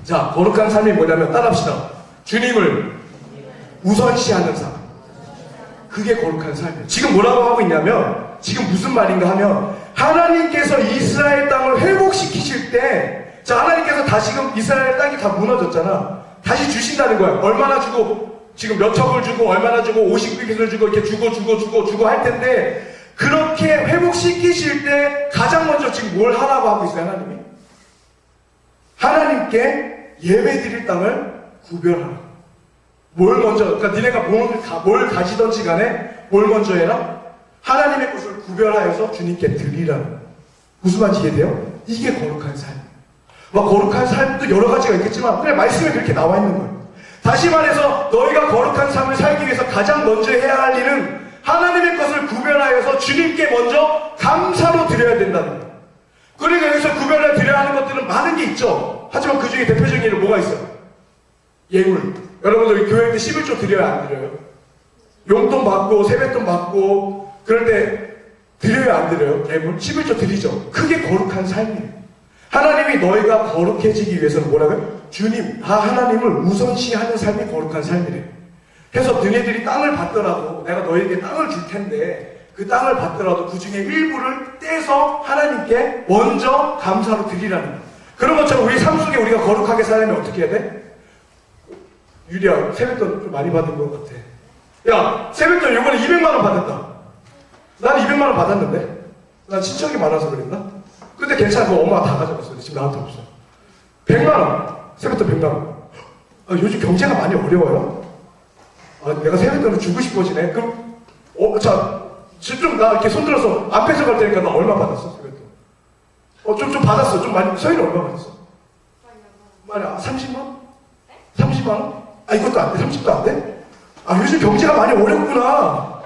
자, 거룩한 삶이 뭐냐면 따라합시다. 주님을 우선시하는 삶. 그게 거룩한 삶이에요. 지금 뭐라고 하고 있냐면 지금 무슨 말인가 하면 하나님께서 이스라엘 땅을 회복시키실 때 자, 하나님께서 다시금 이스라엘 땅이 다 무너졌잖아. 다시 주신다는 거야. 얼마나 주고 지금 몇 척을 주고 얼마나 주고 50빚을 주고 이렇게 주고 할 텐데 그렇게 회복시키실 때 가장 먼저 지금 뭘 하라고 하고 있어요, 하나님이? 하나님께 예배드릴 땅을 구별하라. 뭘 먼저, 그러니까 니네가 뭘 가지던지 간에 뭘 먼저 해라? 하나님의 것을 구별하여서 주님께 드리라. 무슨 말인지 이해돼요? 이게 거룩한 삶. 거룩한 삶도 여러 가지가 있겠지만 그냥 말씀에 그렇게 나와 있는 거예요. 다시 말해서 너희가 거룩한 삶을 살기 위해서 가장 먼저 해야 할 일은 하나님의 것을 구별하여서 주님께 먼저 감사로 드려야 된다는 거예요. 그러니까 여기서 구별해 드려야 하는 것들은 많은 게 있죠. 하지만 그 중에 대표적인 일은 뭐가 있어요? 예물. 여러분들 교회 때 11조 드려야 안 드려요? 용돈 받고 세뱃돈 받고 그럴 때 드려야 안 드려요? 예물? 11조 드리죠. 그게 거룩한 삶이에요. 하나님이 너희가 거룩해지기 위해서는 뭐라고요? 주님, 하나님을 우선시하는 삶이 거룩한 삶이래요. 그래서 너희들이 땅을 받더라도 내가 너희에게 땅을 줄 텐데 그 땅을 받더라도 그 중에 일부를 떼서 하나님께 먼저 감사로 드리라는 거예요. 그런 것처럼 우리 삶 속에 우리가 거룩하게 살려면 어떻게 해야 돼? 유리야, 세뱃돈 좀 많이 받은 것 같아. 야, 세뱃돈 이번에 200만원 받았다. 난 200만원 받았는데? 난 친척이 많아서 그랬나? 근데 괜찮아. 그거 엄마가 다 가져갔어. 지금 나한테 없어. 100만원. 세뱃돈 100만원. 요즘 경제가 많이 어려워요. 내가 세뱃돈을 주고 싶어지네. 그럼, 좀 나 이렇게 손들어서 앞에서 갈 테니까 나 얼마 받았어, 세뱃돈? 좀 받았어. 좀 많이, 서희는 얼마 받았어? 많이, 30만? 30만원? 이것도 안 돼. 30도 안 돼? 요즘 경제가 많이 어렵구나.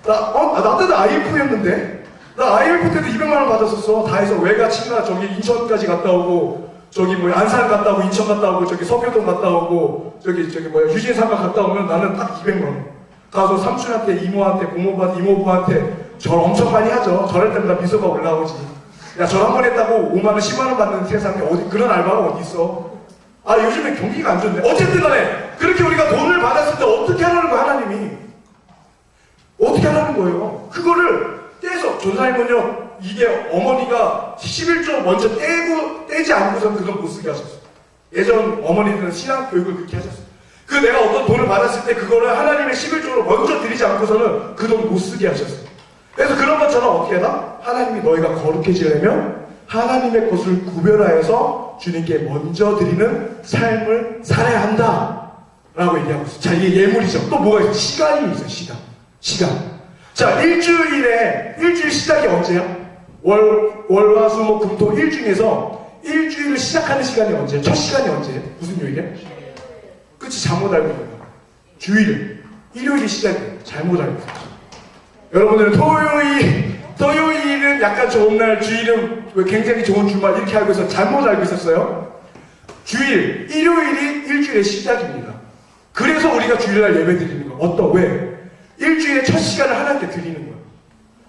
나 때도 IMF였는데? 나 IMF 때도 200만원 받았었어. 다 해서 외가, 친가, 저기 인천까지 갔다 오고, 저기 안산 갔다 오고, 인천 갔다 오고, 저기 석교동 갔다 오고, 유진상가 갔다 오면 나는 딱 200만원. 가서 삼촌한테, 이모한테, 고모부한테, 이모부한테 절 엄청 많이 하죠. 절할 때마다 미소가 올라오지. 야, 절 한 번 했다고 5만원, 10만원 받는 세상에 그런 알바가 어디 있어? 요즘에 경기가 안 좋네. 어쨌든 간에, 그렇게 우리가 돈을 받았을 때 어떻게 하라는 거야, 하나님이? 어떻게 하라는 거예요? 그거를 떼서, 전사님은요, 이게 어머니가 11조 먼저 떼지 않고선 그건 못 쓰게 하셨어요. 예전 어머니들은 신앙 교육을 그렇게 하셨어요. 내가 어떤 돈을 받았을 때 그거를 하나님의 11조로 먼저 드리지 않고서는 그 돈 못 쓰게 하셨어요. 그래서 그런 것처럼 어떻게 하나? 하나님이 너희가 거룩해지려면 하나님의 것을 구별하여서 주님께 먼저 드리는 삶을 살아야 한다. 라고 얘기하고 있어요. 자, 이게 예물이죠. 또 뭐가 있어요? 시간이 있어요, 시간. 자, 일주일 시작이 언제야? 월, 화, 수, 목, 금, 토, 일 중에서 일주일을 시작하는 시간이 언제야? 첫 시간이 언제야? 무슨 요일이야? 그치, 잘못 알고 있는 거야. 주일, 일요일이 시작이에요. 잘못 알고 있어요. 여러분들은 토요일은 약간 좋은 날, 주일은 굉장히 좋은 주말 이렇게 알고 있어서 잘못 알고 있었어요. 일요일이 일주일의 시작입니다. 그래서 우리가 주일날 예배 드리는 거예요. 왜? 일주일의 첫 시간을 하나님께 드리는 거예요.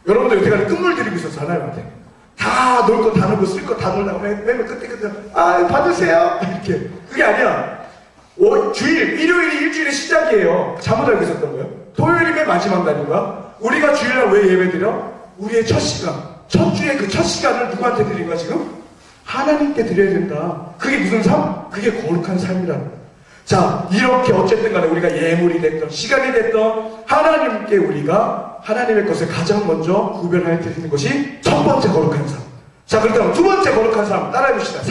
여러분들 여태까지 끝물 드리고 있었어, 하나님한테. 다 놀 거 다 놀고 쓸 거 다 놀라고 맨날 끝에 받으세요 이렇게. 그게 아니야. 일요일이 일주일의 시작이에요. 잘못 알고 있었던 거예요. 토요일이 맨 마지막 날인가? 우리가 주일날 왜 예배 드려? 우리의 첫 시간, 첫 주의 그 첫 시간을 누구한테 드린 거야 지금? 하나님께 드려야 된다. 그게 무슨 삶? 그게 거룩한 삶이라는 거예요. 자, 이렇게 어쨌든 간에 우리가 예물이 됐던, 시간이 됐던 하나님께 우리가 하나님의 것을 가장 먼저 구별하여 드리는 것이 첫 번째 거룩한 삶. 자, 그렇다면 두 번째 거룩한 삶 따라해 봅시다.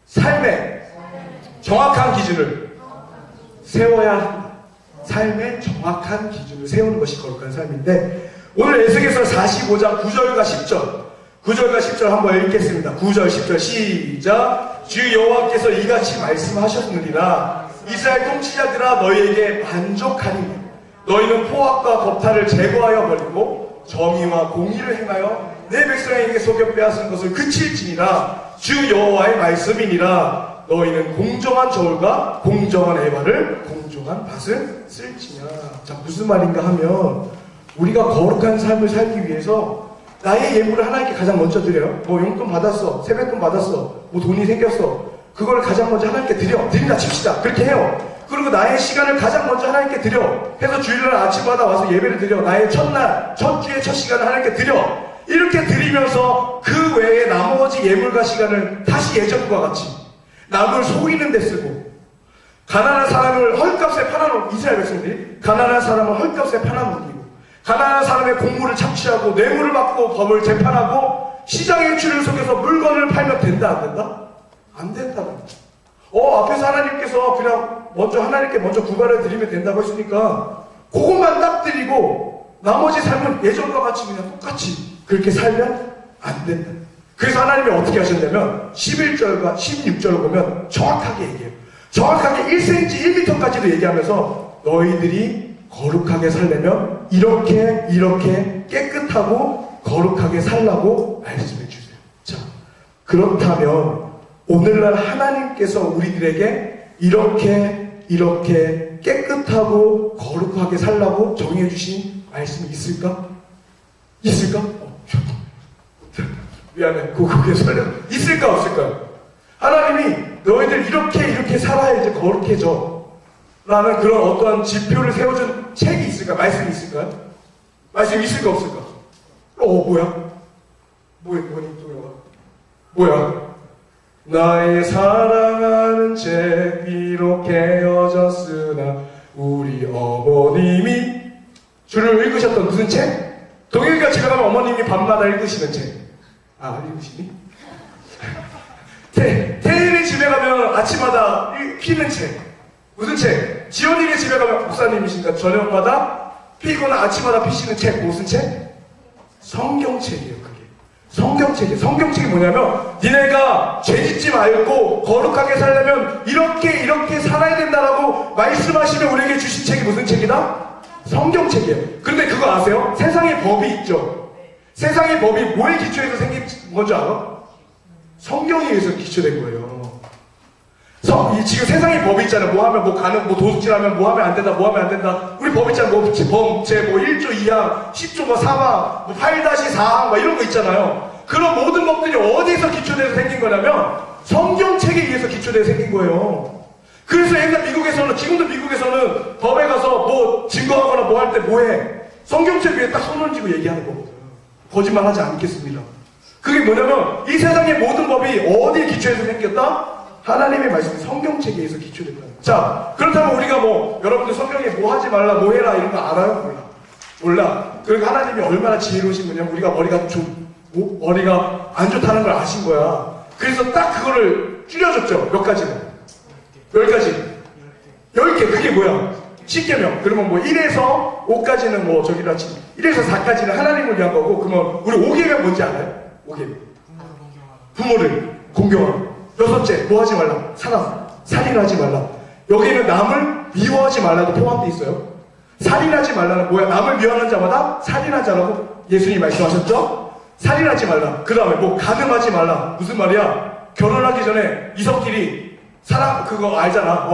삶의 정확한 기준을 세워야 한다. 삶의 정확한 기준을 세우는 것이 거룩한 삶인데, 오늘 에스겔서 45장 9절과 10절 한번 읽겠습니다. 9절 10절 시작. 주 여호와께서 이같이 말씀하셨느니라. 이스라엘 통치자들아, 너희에게 만족하니 너희는 포악과 겁탈을 제거하여 버리고 정의와 공의를 행하여 내 백성에게 속여 빼앗은 것을 그칠지니라. 주 여호와의 말씀이니라. 너희는 공정한 저울과 공정한 에바를 공정한 밭을 쓸지냐. 자, 무슨 말인가 하면, 우리가 거룩한 삶을 살기 위해서 나의 예물을 하나님께 가장 먼저 드려요. 뭐 용돈 받았어, 세뱃돈 받았어, 뭐 돈이 생겼어, 그걸 가장 먼저 하나님께 드린다 칩시다. 그렇게 해요. 그리고 나의 시간을 가장 먼저 하나님께 드려. 해서 주일날 아침마다 와서 예배를 드려. 나의 첫날, 첫 주의 첫 시간을 하나님께 드려. 이렇게 드리면서 그 외에 나머지 예물과 시간을 다시 예전과 같이 남을 속이는 데 쓰고, 가난한 사람을 헐값에 팔아놓은 이스라엘 백성들이 가난한 사람을 헐값에 팔아넘기고, 가난한 사람의 공물을 착취하고 뇌물을 받고 법을 재판하고 시장의 줄을 속여서 물건을 팔면 된다 안 된다? 안 된다고. 앞에서 하나님께서 그냥 하나님께 먼저 구발을 드리면 된다고 했으니까 그것만 딱 드리고 나머지 삶은 예전과 같이 그냥 똑같이 그렇게 살면 안 된다. 그래서 하나님이 어떻게 하셨냐면 11절과 16절을 보면 정확하게 얘기해요. 정확하게 1cm, 1m까지도 얘기하면서 너희들이 거룩하게 살려면 이렇게 깨끗하고 거룩하게 살라고 말씀해 주세요. 자, 그렇다면 오늘날 하나님께서 우리들에게 이렇게 깨끗하고 거룩하게 살라고 정해 주신 말씀이 있을까? 미안해. 그게 설레. 있을까 없을까? 하나님이 너희들 이렇게 살아야 이제 거룩해져 라는 그런 어떠한 지표를 세워준 책이 있을까? 말씀이 있을까요? 말씀이 있을까 없을까? 뭐야? 나의 사랑하는 책 비록 헤어졌으나 우리 어머님이 주를 읽으셨던 무슨 책? 동일이가 집에 가면 어머님이 밤마다 읽으시는 책. 읽으시니? 태일이 집에 가면 아침마다 피는 책. 무슨 책? 지원이네 집에 가면 목사님이시니까 저녁마다 피거나 아침마다 피시는 책. 무슨 책? 성경책이에요. 그게 성경책이에요. 성경책이 뭐냐면 니네가 죄짓지 말고 거룩하게 살려면 이렇게 살아야 된다라고 말씀하시며 우리에게 주신 책이 무슨 책이다? 성경책이에요. 근데 그거 아세요? 세상의 법이 있죠. 세상의 법이 뭐에 기초해서 생긴 건지 알아? 성경에 의해서 기초된 거예요. 지금 세상에 법이 있잖아요. 도둑질하면 뭐 하면 안 된다. 우리 법 있잖아요. 범죄 1조 2항, 10조 3항, 8-4항 이런 거 있잖아요. 그런 모든 법들이 어디에서 기초돼서 생긴 거냐면 성경책에 의해서 기초돼서 생긴 거예요. 그래서 옛날 미국에서는, 지금도 미국에서는 법에 가서 뭐 증거하거나 뭐 할 때 뭐해? 성경책 위에 딱 손을 쥐고 얘기하는 거거든. 거짓말 하지 않겠습니다. 그게 뭐냐면 이 세상의 모든 법이 어디에 기초해서 생겼다? 하나님의 말씀이 성경책에 의해서 기초된다. 자, 그렇다면 우리가 여러분들 성경에 뭐 하지 말라, 뭐 해라 이런 거 알아요? 몰라. 그러니까 하나님이 얼마나 지혜로우신 분이냐면 우리가 머리가 안 좋다는 걸 아신 거야. 그래서 딱 그거를 줄여줬죠. 몇 가지는? 10가지. 10개. 그게 뭐야? 10계명. 그러면 1에서 5까지는 1에서 4까지는 하나님을 위한 거고, 그러면 우리 5계가 뭔지 알아요? 5계명. 부모를 공경하고. 6째, 뭐 하지 말라? 사랑. 살인하지 말라. 여기는 남을 미워하지 말라도 포함되어 있어요. 살인하지 말라는 뭐야? 남을 미워하는 자마다 살인하자라고 예수님이 말씀하셨죠? 살인하지 말라. 그 다음에 간음하지 말라. 무슨 말이야? 결혼하기 전에 이성끼리 사랑, 그거 알잖아.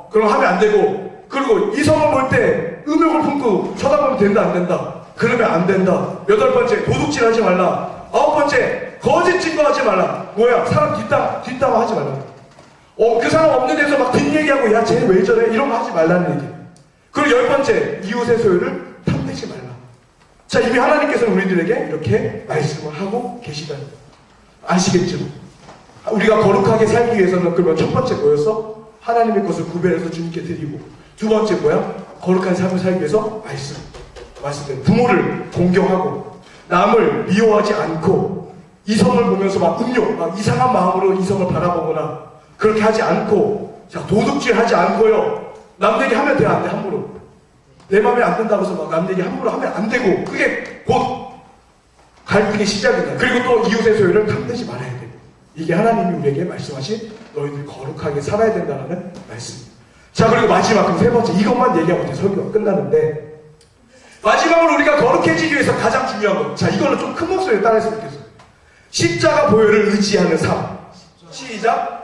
그럼 하면 안 되고. 그리고 이성을 볼 때 음욕을 품고 쳐다보면 된다, 안 된다? 그러면 안 된다. 8번째, 도둑질 하지 말라. 9번째, 거짓 증거하지 말라. 뭐야? 사람 뒷담화 하지 말라. 그 사람 없는 데서 막 뒷얘기하고, 야, 쟤 왜 저래? 이런 거 하지 말라는 얘기. 그리고 10번째, 이웃의 소유를 탐내지 말라. 자, 이미 하나님께서는 우리들에게 이렇게 말씀을 하고 계시다는 거. 아시겠죠? 우리가 거룩하게 살기 위해서는 그러면 첫 번째 뭐였어? 하나님의 것을 구별해서 주님께 드리고, 두 번째 뭐야? 거룩한 삶을 살기 위해서 말씀대로 부모를 공경하고 남을 미워하지 않고 이성을 보면서 막 이상한 마음으로 이성을 바라보거나 그렇게 하지 않고, 자, 도둑질 하지 않고요. 남 얘기 하면 돼, 안 돼? 함부로. 내 마음에 안 든다고 해서 막 남 얘기 함부로 하면 안 되고, 그게 곧 갈등의 시작이다. 그리고 또 이웃의 소유를 탐내지 말아야 돼. 이게 하나님이 우리에게 말씀하신 너희들이 거룩하게 살아야 된다는 말씀입니다. 자, 그리고 마지막, 그럼 세 번째, 이것만 얘기하고 이제 설교가 끝나는데, 마지막으로 우리가 거룩해지기 위해서 가장 중요한 것. 자, 이거는 좀 큰 목소리로 따라했으면 좋겠어요. 십자가 보혈을 의지하는 삶. 시작.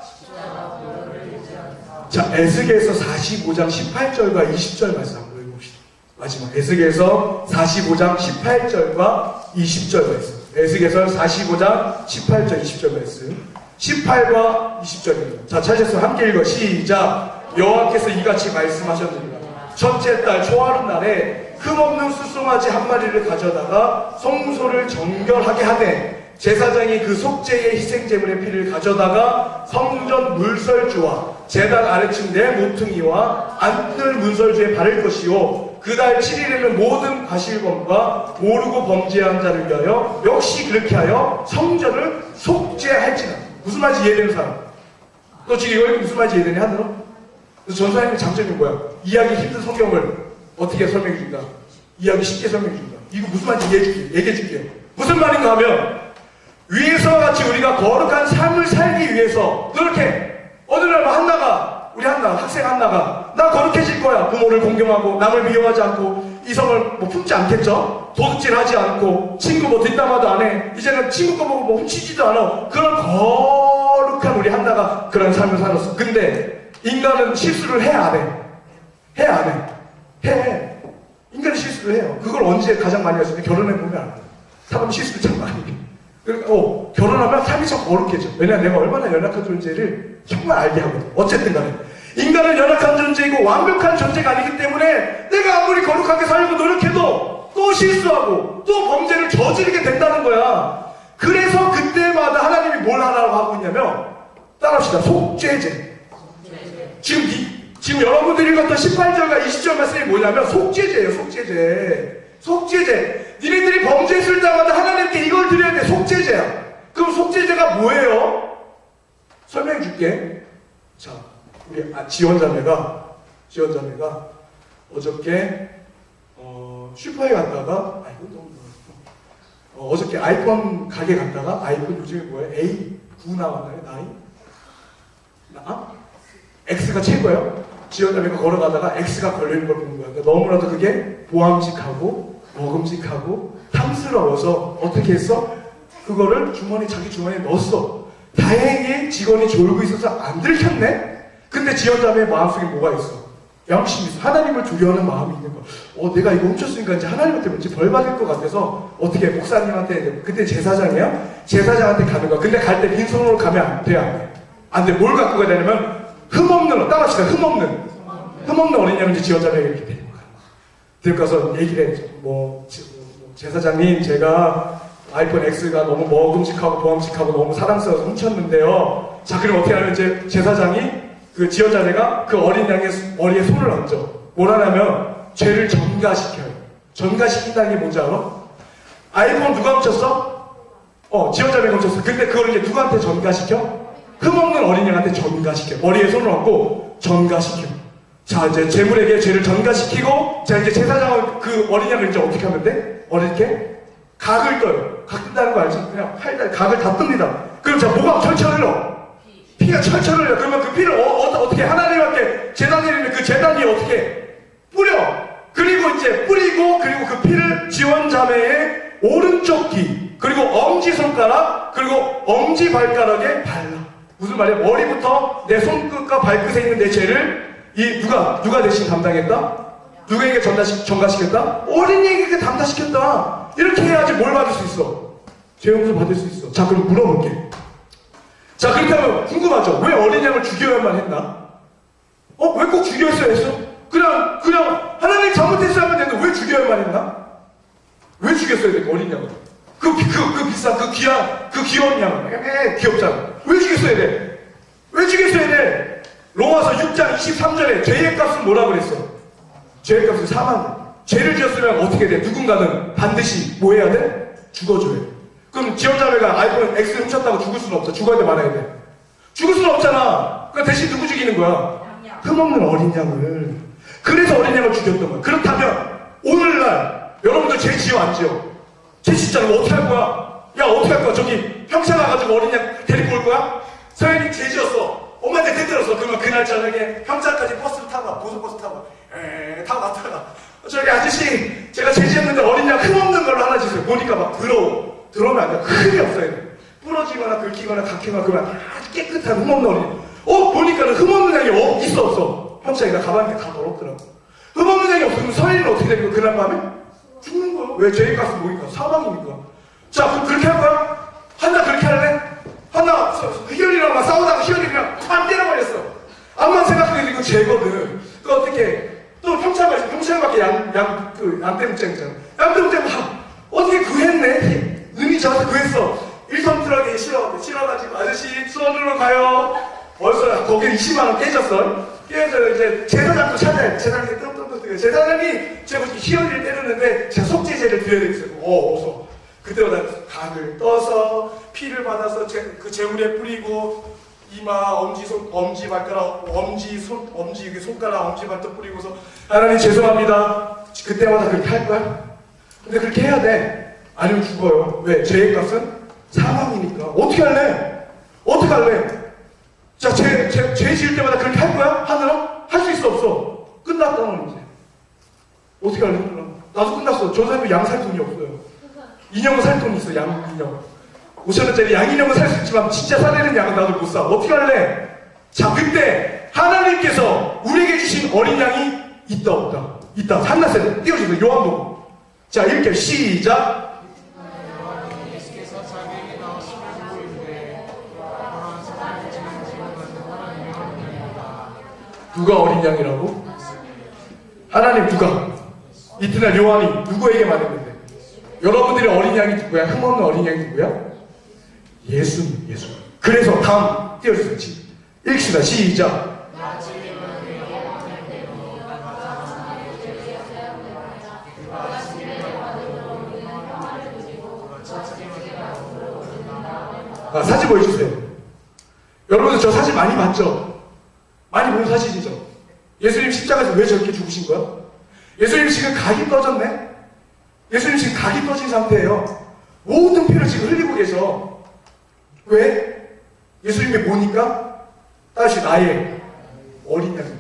자, 에스겔서 45장 18절과 20절 말씀 한번 읽어봅시다. 마지막 에스겔서 45장 18절과 20절 말씀. 에스겔서 45장 18절 20절 말씀. 18과 20절입니다. 자, 찾으셨으면 함께 읽어. 시작. 여호와께서 이같이 말씀하셨느니라. 첫째 달 초하루 날에 흠없는 수송아지 한 마리를 가져다가 성소를 정결하게 하되, 제사장이 그 속죄의 희생제물의 피를 가져다가 성전 물설주와 제단 아래층 내 모퉁이와 안뜰 문설주에 바를 것이요, 그 달 7일에는 모든 과실범과 모르고 범죄한 자를 위하여 역시 그렇게 하여 성전을 속죄할지라. 무슨 말인지 이해되는 사람? 너 지금 이거 무슨 말인지 이해되니? 하늘로? 그래서 전사님의 장점이 뭐야? 이해하기 힘든 성경을 어떻게 설명해 준다? 이해하기 쉽게 설명해 준다. 이거 무슨 말인지 얘기해 줄게요. 무슨 말인가 하면, 위에서와 같이 우리가 거룩한 삶을 살기 위해서 노력해. 어느 날 우리 학생 한나가 나 거룩해질 거야. 부모를 공경하고 남을 미워하지 않고 이성을 품지 않겠죠? 도둑질 하지 않고 친구 뒷담화도 안 해. 이제는 친구 거 보고 훔치지도 않아. 그런 거룩한 우리 한나가 그런 삶을 살았어. 근데 인간은 실수를 해, 안 해? 해, 안 해? 해. 인간은 실수를 해요. 그걸 언제 가장 많이 하시면 결혼해보면 알아요. 사람 실수를 참 많이 해. 그러니까 결혼하면 삶이 참 거룩해져. 왜냐면 내가 얼마나 연약한 존재를 정말 알게 하거든. 어쨌든 간에 인간은 연약한 존재이고 완벽한 존재가 아니기 때문에 내가 아무리 거룩하게 살려고 노력해도 또 실수하고 또 범죄를 저지르게 된다는 거야. 그래서 그때마다 하나님이 뭘 하라고 하고 있냐면, 따라합시다. 속죄제. 지금 여러분들이 읽었던 18절과 20절 말씀이 뭐냐면 속죄제예요. 속죄제. 니네들이 범죄했을 때마다 하나님께 이걸 드려야 돼. 속죄제야. 그럼 속죄제가 뭐예요? 설명해 줄게. 자, 우리 지원자매가 어저께 슈퍼에 갔다가, 이거 너무 어저께 아이폰 가게 갔다가, 아이폰 요즘에 뭐예요? A9 나왔나요? X가 최고예요. 지원자매가 걸어가다가 X가 걸려있는 걸 본 거야. 그러니까 너무나도 그게 보암직하고 먹음직하고 탐스러워서 어떻게 했어? 그거를 자기 주머니에 넣었어. 다행히 직원이 졸고 있어서 안 들켰네? 근데 지원자매의 마음속에 뭐가 있어? 양심이 있어. 하나님을 두려워하는 마음이 있는 거야. 내가 이거 훔쳤으니까 이제 하나님한테 왠지 벌 받을 것 같아서 어떻게 목사님한테, 그때 제사장이야? 제사장한테 가는 거야. 근데 갈 때 빈손으로 가면 안 돼, 안 돼. 뭘 갖고 가야 되냐면 따라합시다. 흠없는 어린양을 이제 지원자매가 이렇게 데리고 가. 데리고 가서 얘기를 해. 제사장님, 제가 아이폰 X가 너무 먹음직하고 보암직하고 너무 사랑스러워서 훔쳤는데요. 자, 그럼 어떻게 하면 이제 제사장이 그 지원자매가 그 어린 양의 머리에 손을 얹어. 뭐라냐면 죄를 전가시켜요. 전가시킨다는 게 뭔지 알아? 아이폰 누가 훔쳤어? 지원자매가 훔쳤어. 근데 그걸 이제 누구한테 전가시켜? 흠없는 어린 양한테 전가시켜. 머리에 손을 얹고 전가시켜. 자, 이제 재물에게 죄를 전가시키고, 자, 이제 제사장은 그 어린 양을 이제 어떻게 하면 돼? 어렵게 각을 떠요. 각 뜬다는 거 알죠? 그냥 팔다리 각을 다 뜹니다. 그럼 자, 뭐가 철철 흘러? 피가 철철 흘려. 그러면 그 피를 어떻게 하나님께 제단 드리면 그 제단이 어떻게 뿌려? 그리고 이제 뿌리고, 그리고 그 피를 지원자매의 오른쪽 귀, 그리고 엄지손가락, 그리고 엄지발가락에 발라. 무슨 말이야? 머리부터 내 손끝과 발끝에 있는 내 죄를 누가 대신 담당했다? 누구에게 전가시켰다? 어린이에게 담당시켰다. 이렇게 해야지 뭘 받을 수 있어? 죄 용서 받을 수 있어. 자, 그럼 물어볼게. 자, 그렇다면 궁금하죠? 왜 어린 양을 죽여야만 했나? 왜 꼭 죽였어야 했어? 그냥 하나님 잘못했어야 하면 되는데 왜 죽여야만 했나? 왜 죽였어야 돼, 어린 양을? 그 비싼, 그 귀한, 그 귀여운 양. 귀엽잖아. 왜 죽였어야 돼? 왜 죽였어야 돼? 로마서 6장 23절에 죄의 값은 뭐라고 그랬어? 죄의 값은 사망. 죄를 지었으면 어떻게 돼? 누군가는 반드시 뭐 해야 돼? 죽어줘야 돼. 그럼 지원자매가 아이폰 X 훔쳤다고 죽을 수는 없어. 죽어야 돼, 말아야 돼? 죽을 수는 없잖아. 그럼 대신 누구 죽이는 거야? 흠없는 어린 양을. 그래서 어린 양을 죽였던 거야. 그렇다면 오늘날 여러분들 죄 지어 안 지어? 죄 짓잖아. 어떻게 할 거야? 야, 어떻게 할 거야? 저기 형사 가가지고 어린 양 데리고 올 거야? 서현이 죄 지었어. 엄마한테 대들었어. 그러면 그날 저녁에 형사까지 버스를 타고 와. 고속버스 타고 와. 타고 갔다가 저기 아저씨 제가 죄 지었는데 어린 양 흠없는 걸로 하나 주세요. 보니까 막 들어오면 안 돼. 흠이 없어야 돼. 부러지거나 긁히거나 각히거나 그만 아주 깨끗한 흠없는 어린 양. 보니까는 흠없는 양이 있어 없어? 형사가 가방에 다 넣었더라고. 흠없는 양이 없으면 서현이는 어떻게 되는 거야? 그날 밤에? 죽는 거야. 왜? 죄의 값은 뭐니까? 사망이니까. 자, 그럼 그렇게 할 거야? 한나 그렇게 할래? 한나 희연이랑 막 싸우다가 희연이랑 안 때려버렸어. 암만 생각해도 이거 죄거든. 그 어떻게 또 평창밖에 양떼묵장 있잖아. 양떼묵장 어떻게 구했네? 은이 저한테 구했어. 1톤 트럭에 실어가지고 아저씨 수원으로 가요. 벌써 거기에 20만원 깨졌어. 깨져서 이제 제사장도 찾아야 돼. 제사장이 똥똥똥 제사장이 제가 희연이를 때렸는데 제가 속죄제를 드려야 되겠어요. 없어. 그때마다 각을 떠서 피를 받아서 그 제물에 뿌리고 이마, 엄지 발가락, 엄지 손가락, 엄지 발톱 뿌리고서 하나님 죄송합니다. 그때마다 그렇게 할 거야? 근데 그렇게 해야 돼. 아니면 죽어요. 왜? 죄의 값은 사망이니까. 어떻게 할래? 어떻게 할래? 자, 죄 지을 때마다 그렇게 할 거야? 하늘아? 할 수 있어 없어? 끝났다 너는 이제. 어떻게 할래? 나도 끝났어. 저 사람도 양 살 돈이 없어요. 인형은 살 돈이 있어. 양 인형. 5,000원짜리 양인형은 살 수 있지만 진짜 사내는 양은 나도 못 사. 어떻게 할래? 자, 그때 하나님께서 우리에게 주신 어린 양이 있다 없다? 있다. 한나세 띄워주세요. 요한복음. 자, 이렇게 시작. 예수께서 자기에게 나오심을 보고 이르되 그러한 사람을 지금 지원받는 하나님의 어린양이다. 누가 어린 양이라고? 하나님 누가? 이튿날 요한이 누구에게 말했는데? 여러분들의 어린 양이 누구야? 흠없는 어린 양이 누구야? 예수님, 예수. 그래서 다음 띄워주세요. 읽시다. 시작. 사진 보여주세요. 여러분들 저 사진 많이 봤죠? 많이 본 사진이죠? 예수님 십자가에서 왜 저렇게 죽으신 거야? 예수님 지금 각이 떠졌네? 예수님 지금 각이 떠진 상태예요. 모든 피를 지금 흘리고 계셔. 왜? 예수님이 뭐니까? 다시 나의 어린 양이기 때문에.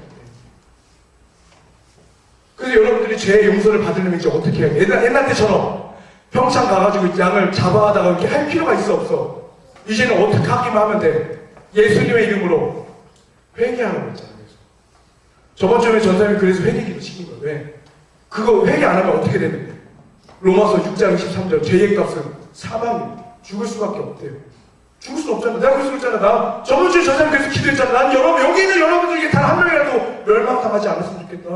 그래서 여러분들이 죄의 용서를 받으려면 이제 어떻게 해야 돼? 옛날 때처럼 평창 가가지고 양을 잡아가다가 이렇게 할 필요가 있어 없어? 이제는 어떻게 하기만 하면 돼? 예수님의 이름으로 회개하라고 했잖아요. 저번 주에 전사님이 그래서 회개기도 시킨 거예요. 왜? 그거 회개 안 하면 어떻게 되는데? 로마서 6장 23절 죄의 값은 사망이에요. 죽을 수밖에 없대요. 죽을 수는 없잖아. 내가 그래서 그랬잖아. 나 저번 주에 전사님 그래서 기도했잖아. 난 여기 있는 여러분들에게 단 한 명이라도 멸망당하지 않았으면 좋겠다.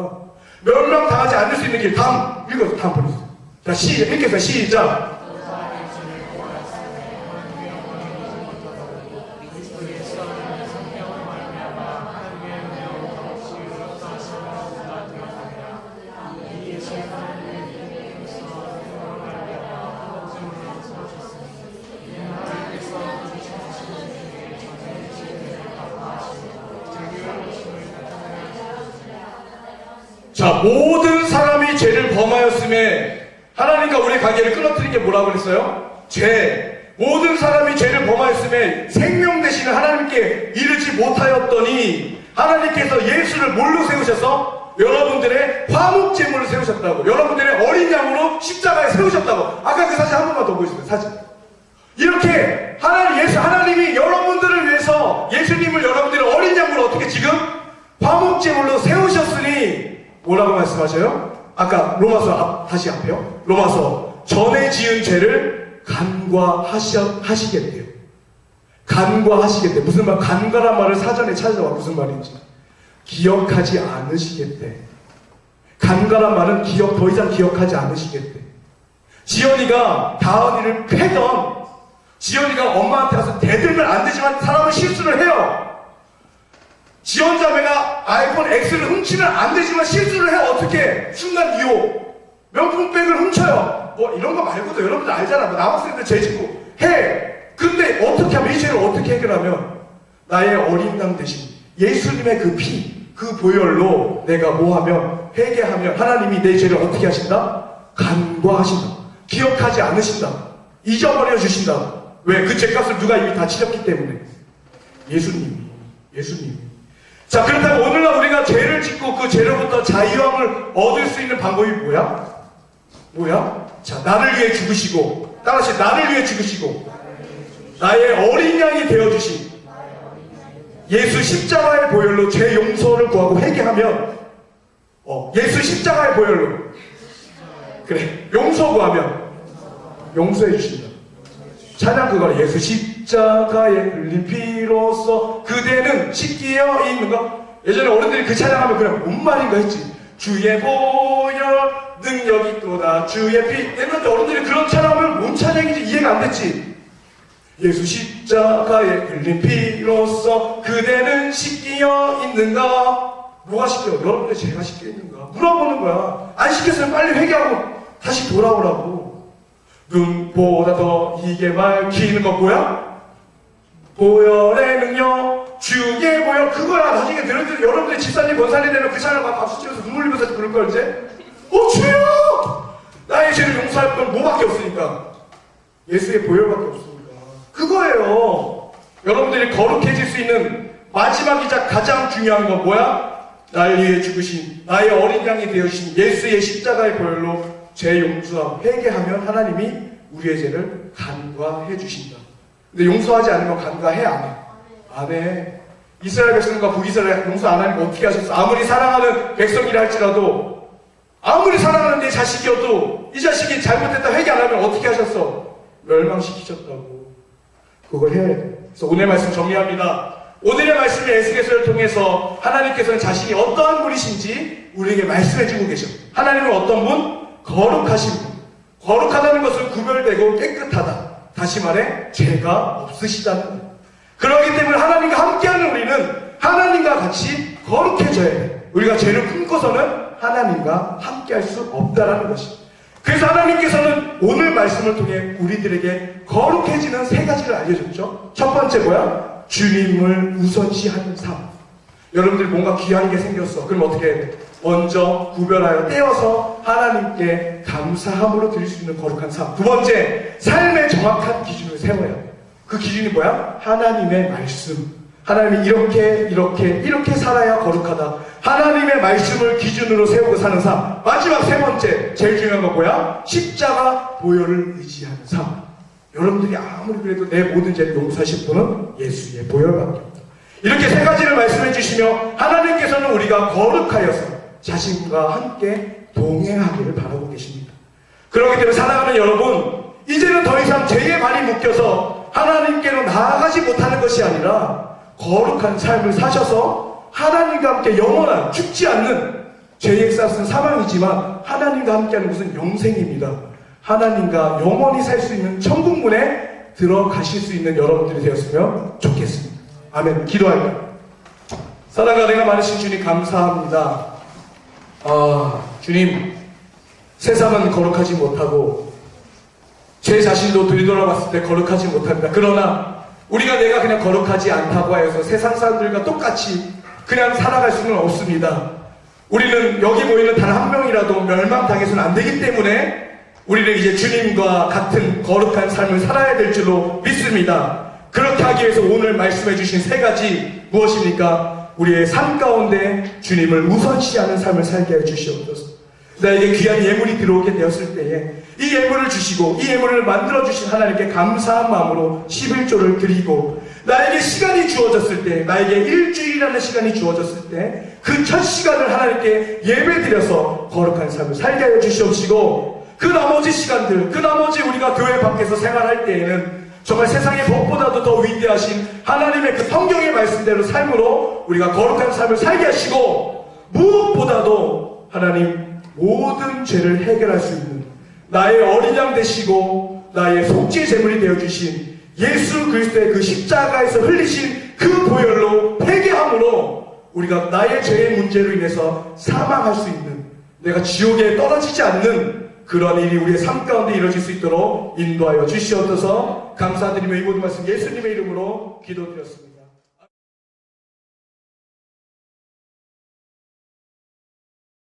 멸망당하지 않을 수 있는 길 다음 읽어서 다음 보내주세요. 자, 읽겠습니다. 시작. 자, 모든 사람이 죄를 범하였음에 하나님과 우리의 관계를 끊어뜨린 게 뭐라고 그랬어요? 죄. 모든 사람이 죄를 범하였음에 생명 되시는 하나님께 이르지 못하였더니 하나님께서 예수를 뭘로 세우셔서 여러분들의 화목제물을 세우셨다고. 여러분들의 어린 양으로 십자가에 세우셨다고. 아까 그 사진 한 번만 더 보여주세요. 사진. 이렇게 하나님이 여러분들을 위해서 예수님을 여러분들의 어린 양으로 어떻게 지금 화목제물로 세우셨으니 뭐라고 말씀하셔요? 아까 로마서 다시 앞에요. 로마서 전에 지은 죄를 간과하시겠대요. 간과하시겠대. 무슨 말? 간과란 말을 사전에 찾아와. 무슨 말인지 기억하지 않으시겠대. 간과란 말은 더 이상 기억하지 않으시겠대. 지연이가 다은이를 패던 지연이가 엄마한테 가서 대들면 안 되지만 사람은 실수를 해요. 지연 자매가 아이폰 X를 훔치면 안 되지만 실수를 해. 어떻게? 순간 유혹. 명품백을 훔쳐요. 뭐 이런 거 말고도 여러분들 알잖아. 뭐 남학생들 제 친구 해. 근데 어떻게 하면 이 죄를 어떻게 해결하면 나의 어린 양 대신 예수님의 그 피, 그 보혈로 내가 뭐 하면 회개하면 하나님이 내 죄를 어떻게 하신다? 간과하신다. 기억하지 않으신다. 잊어버려 주신다. 왜? 그 죄값을 누가 이미 다 치렀기 때문에. 예수님이. 자, 그렇다면 오늘날 우리가 죄를 짓고 그 죄로부터 자유함을 얻을 수 있는 방법이 뭐야? 자, 나를 위해 죽으시고, 따라서 나를 위해 죽으시고, 나의 어린 양이 되어주신 예수 십자가의 보혈로 죄 용서를 구하고 회개하면, 예수 십자가의 보혈로, 그래, 용서 구하면 용서해 주신다. 찬양 그거는 예수 십자가에 흘린 피로써 그대는 씻기어 있는가? 예전에 어른들이 그 찬양하면 그냥 뭔 말인가 했지. 주의 보혈 능력 있도다 주의 피. 옛날에 어른들이 그런 찬양하면 뭔 찬양인지 이해가 안 됐지. 예수 십자가에 흘린 피로써 그대는 씻기어 있는가? 뭐가 씻겨? 여러분들 죄가 씻겨 있는가? 물어보는 거야. 안 씻겼으면 빨리 회개하고 다시 돌아오라고. 눈보다 더 이게 밝히는 거 뭐야? 보혈의 능력, 주의 보혈. 그거야. 나중에 들을 때 여러분들이 집사님 권사님 되면 그 찬양 막 박수 치면서 눈물 흘리면서 부를 걸 이제. 주여! 나의 죄를 용서할 건 뭐밖에 없으니까. 예수의 보혈밖에 없으니까. 그거예요. 여러분들이 거룩해질 수 있는 마지막이자 가장 중요한 건 뭐야? 나를 위해 죽으신 나의 어린 양이 되어주신 예수의 십자가의 보혈로 죄 용서하고 회개하면 하나님이 우리의 죄를 간과해 주신다. 근데 용서하지 않으면 간과해 안 해? 안 해. 이스라엘 백성과 북이스라엘 용서 안 하니까 어떻게 하셨어? 아무리 사랑하는 백성이라 할지라도 아무리 사랑하는 내 자식이어도 이 자식이 잘못했다 회개 안 하면 어떻게 하셨어? 멸망시키셨다고. 그걸 해야 돼. 그래서 오늘 말씀 정리합니다. 오늘의 말씀의 에스겔서를 통해서 하나님께서는 자신이 어떠한 분이신지 우리에게 말씀해주고 계셔. 하나님은 어떤 분? 거룩하신 분. 거룩하다는 것은 구별되고 깨끗하다. 다시 말해 죄가 없으시다는 것. 그렇기 때문에 하나님과 함께하는 우리는 하나님과 같이 거룩해져야 돼. 우리가 죄를 품고서는 하나님과 함께할 수 없다라는 것이. 그래서 하나님께서는 오늘 말씀을 통해 우리들에게 거룩해지는 세 가지를 알려줬죠. 첫 번째 뭐야? 주님을 우선시하는 삶. 여러분들 뭔가 귀한 게 생겼어. 그럼 어떻게 해야 돼? 먼저 구별하여 떼어서 하나님께 감사함으로 드릴 수 있는 거룩한 삶. 두 번째, 삶의 정확한 기준을 세워야 돼. 그 기준이 뭐야? 하나님의 말씀. 하나님이 이렇게 살아야 거룩하다. 하나님의 말씀을 기준으로 세우고 사는 삶. 마지막 세 번째, 제일 중요한 건 뭐야? 십자가 보혈을 의지하는 삶. 여러분들이 아무리 그래도 내 모든 죄를 용서하실 분은 예수의 보혈밖에 없다. 이렇게 세 가지를 말씀해 주시며 하나님께서는 우리가 거룩하여서 자신과 함께 동행하기를 바라고 계십니다. 그렇기 때문에 사랑하는 여러분, 이제는 더 이상 죄에 발이 묶여서 하나님께로 나아가지 못하는 것이 아니라 거룩한 삶을 사셔서 하나님과 함께 영원한 죽지 않는 죄의 값은 사망이지만 하나님과 함께하는 것은 영생입니다. 하나님과 영원히 살 수 있는 천국문에 들어가실 수 있는 여러분들이 되었으면 좋겠습니다. 아멘. 기도할까요? 사랑과 은혜가 많으신 주님 감사합니다. 주님, 세상은 거룩하지 못하고 제 자신도 들이돌아봤을 때 거룩하지 못합니다. 그러나 우리가 내가 그냥 거룩하지 않다고 하여서 세상 사람들과 똑같이 그냥 살아갈 수는 없습니다. 우리는 여기 모이는 단 한 명이라도 멸망당해서는 안 되기 때문에 우리는 이제 주님과 같은 거룩한 삶을 살아야 될 줄로 믿습니다. 그렇게 하기 위해서 오늘 말씀해 주신 세 가지 무엇입니까? 우리의 삶 가운데 주님을 우선시하는 삶을 살게 해 주시옵소서. 나에게 귀한 예물이 들어오게 되었을 때에 이 예물을 주시고 이 예물을 만들어 주신 하나님께 감사한 마음으로 11조를 드리고, 나에게 시간이 주어졌을 때, 나에게 일주일이라는 시간이 주어졌을 때 그 첫 시간을 하나님께 예배드려서 거룩한 삶을 살게 하여 주시옵시고, 그 나머지 시간들, 그 나머지 우리가 교회 밖에서 생활할 때에는 정말 세상의 법보다도 더 위대하신 하나님의 그 성경의 말씀대로 삶으로 우리가 거룩한 삶을 살게 하시고, 무엇보다도 하나님 모든 죄를 해결할 수 있는 나의 어린 양 되시고 나의 속죄 제물이 되어주신 예수 그리스도의 그 십자가에서 흘리신 그 보혈로 회개함으로 우리가 나의 죄의 문제로 인해서 사망할 수 있는, 내가 지옥에 떨어지지 않는 그러한 일이 우리의 삶 가운데 이루어질 수 있도록 인도하여 주시옵소서. 감사드리며 이 모든 말씀 예수님의 이름으로 기도드렸습니다.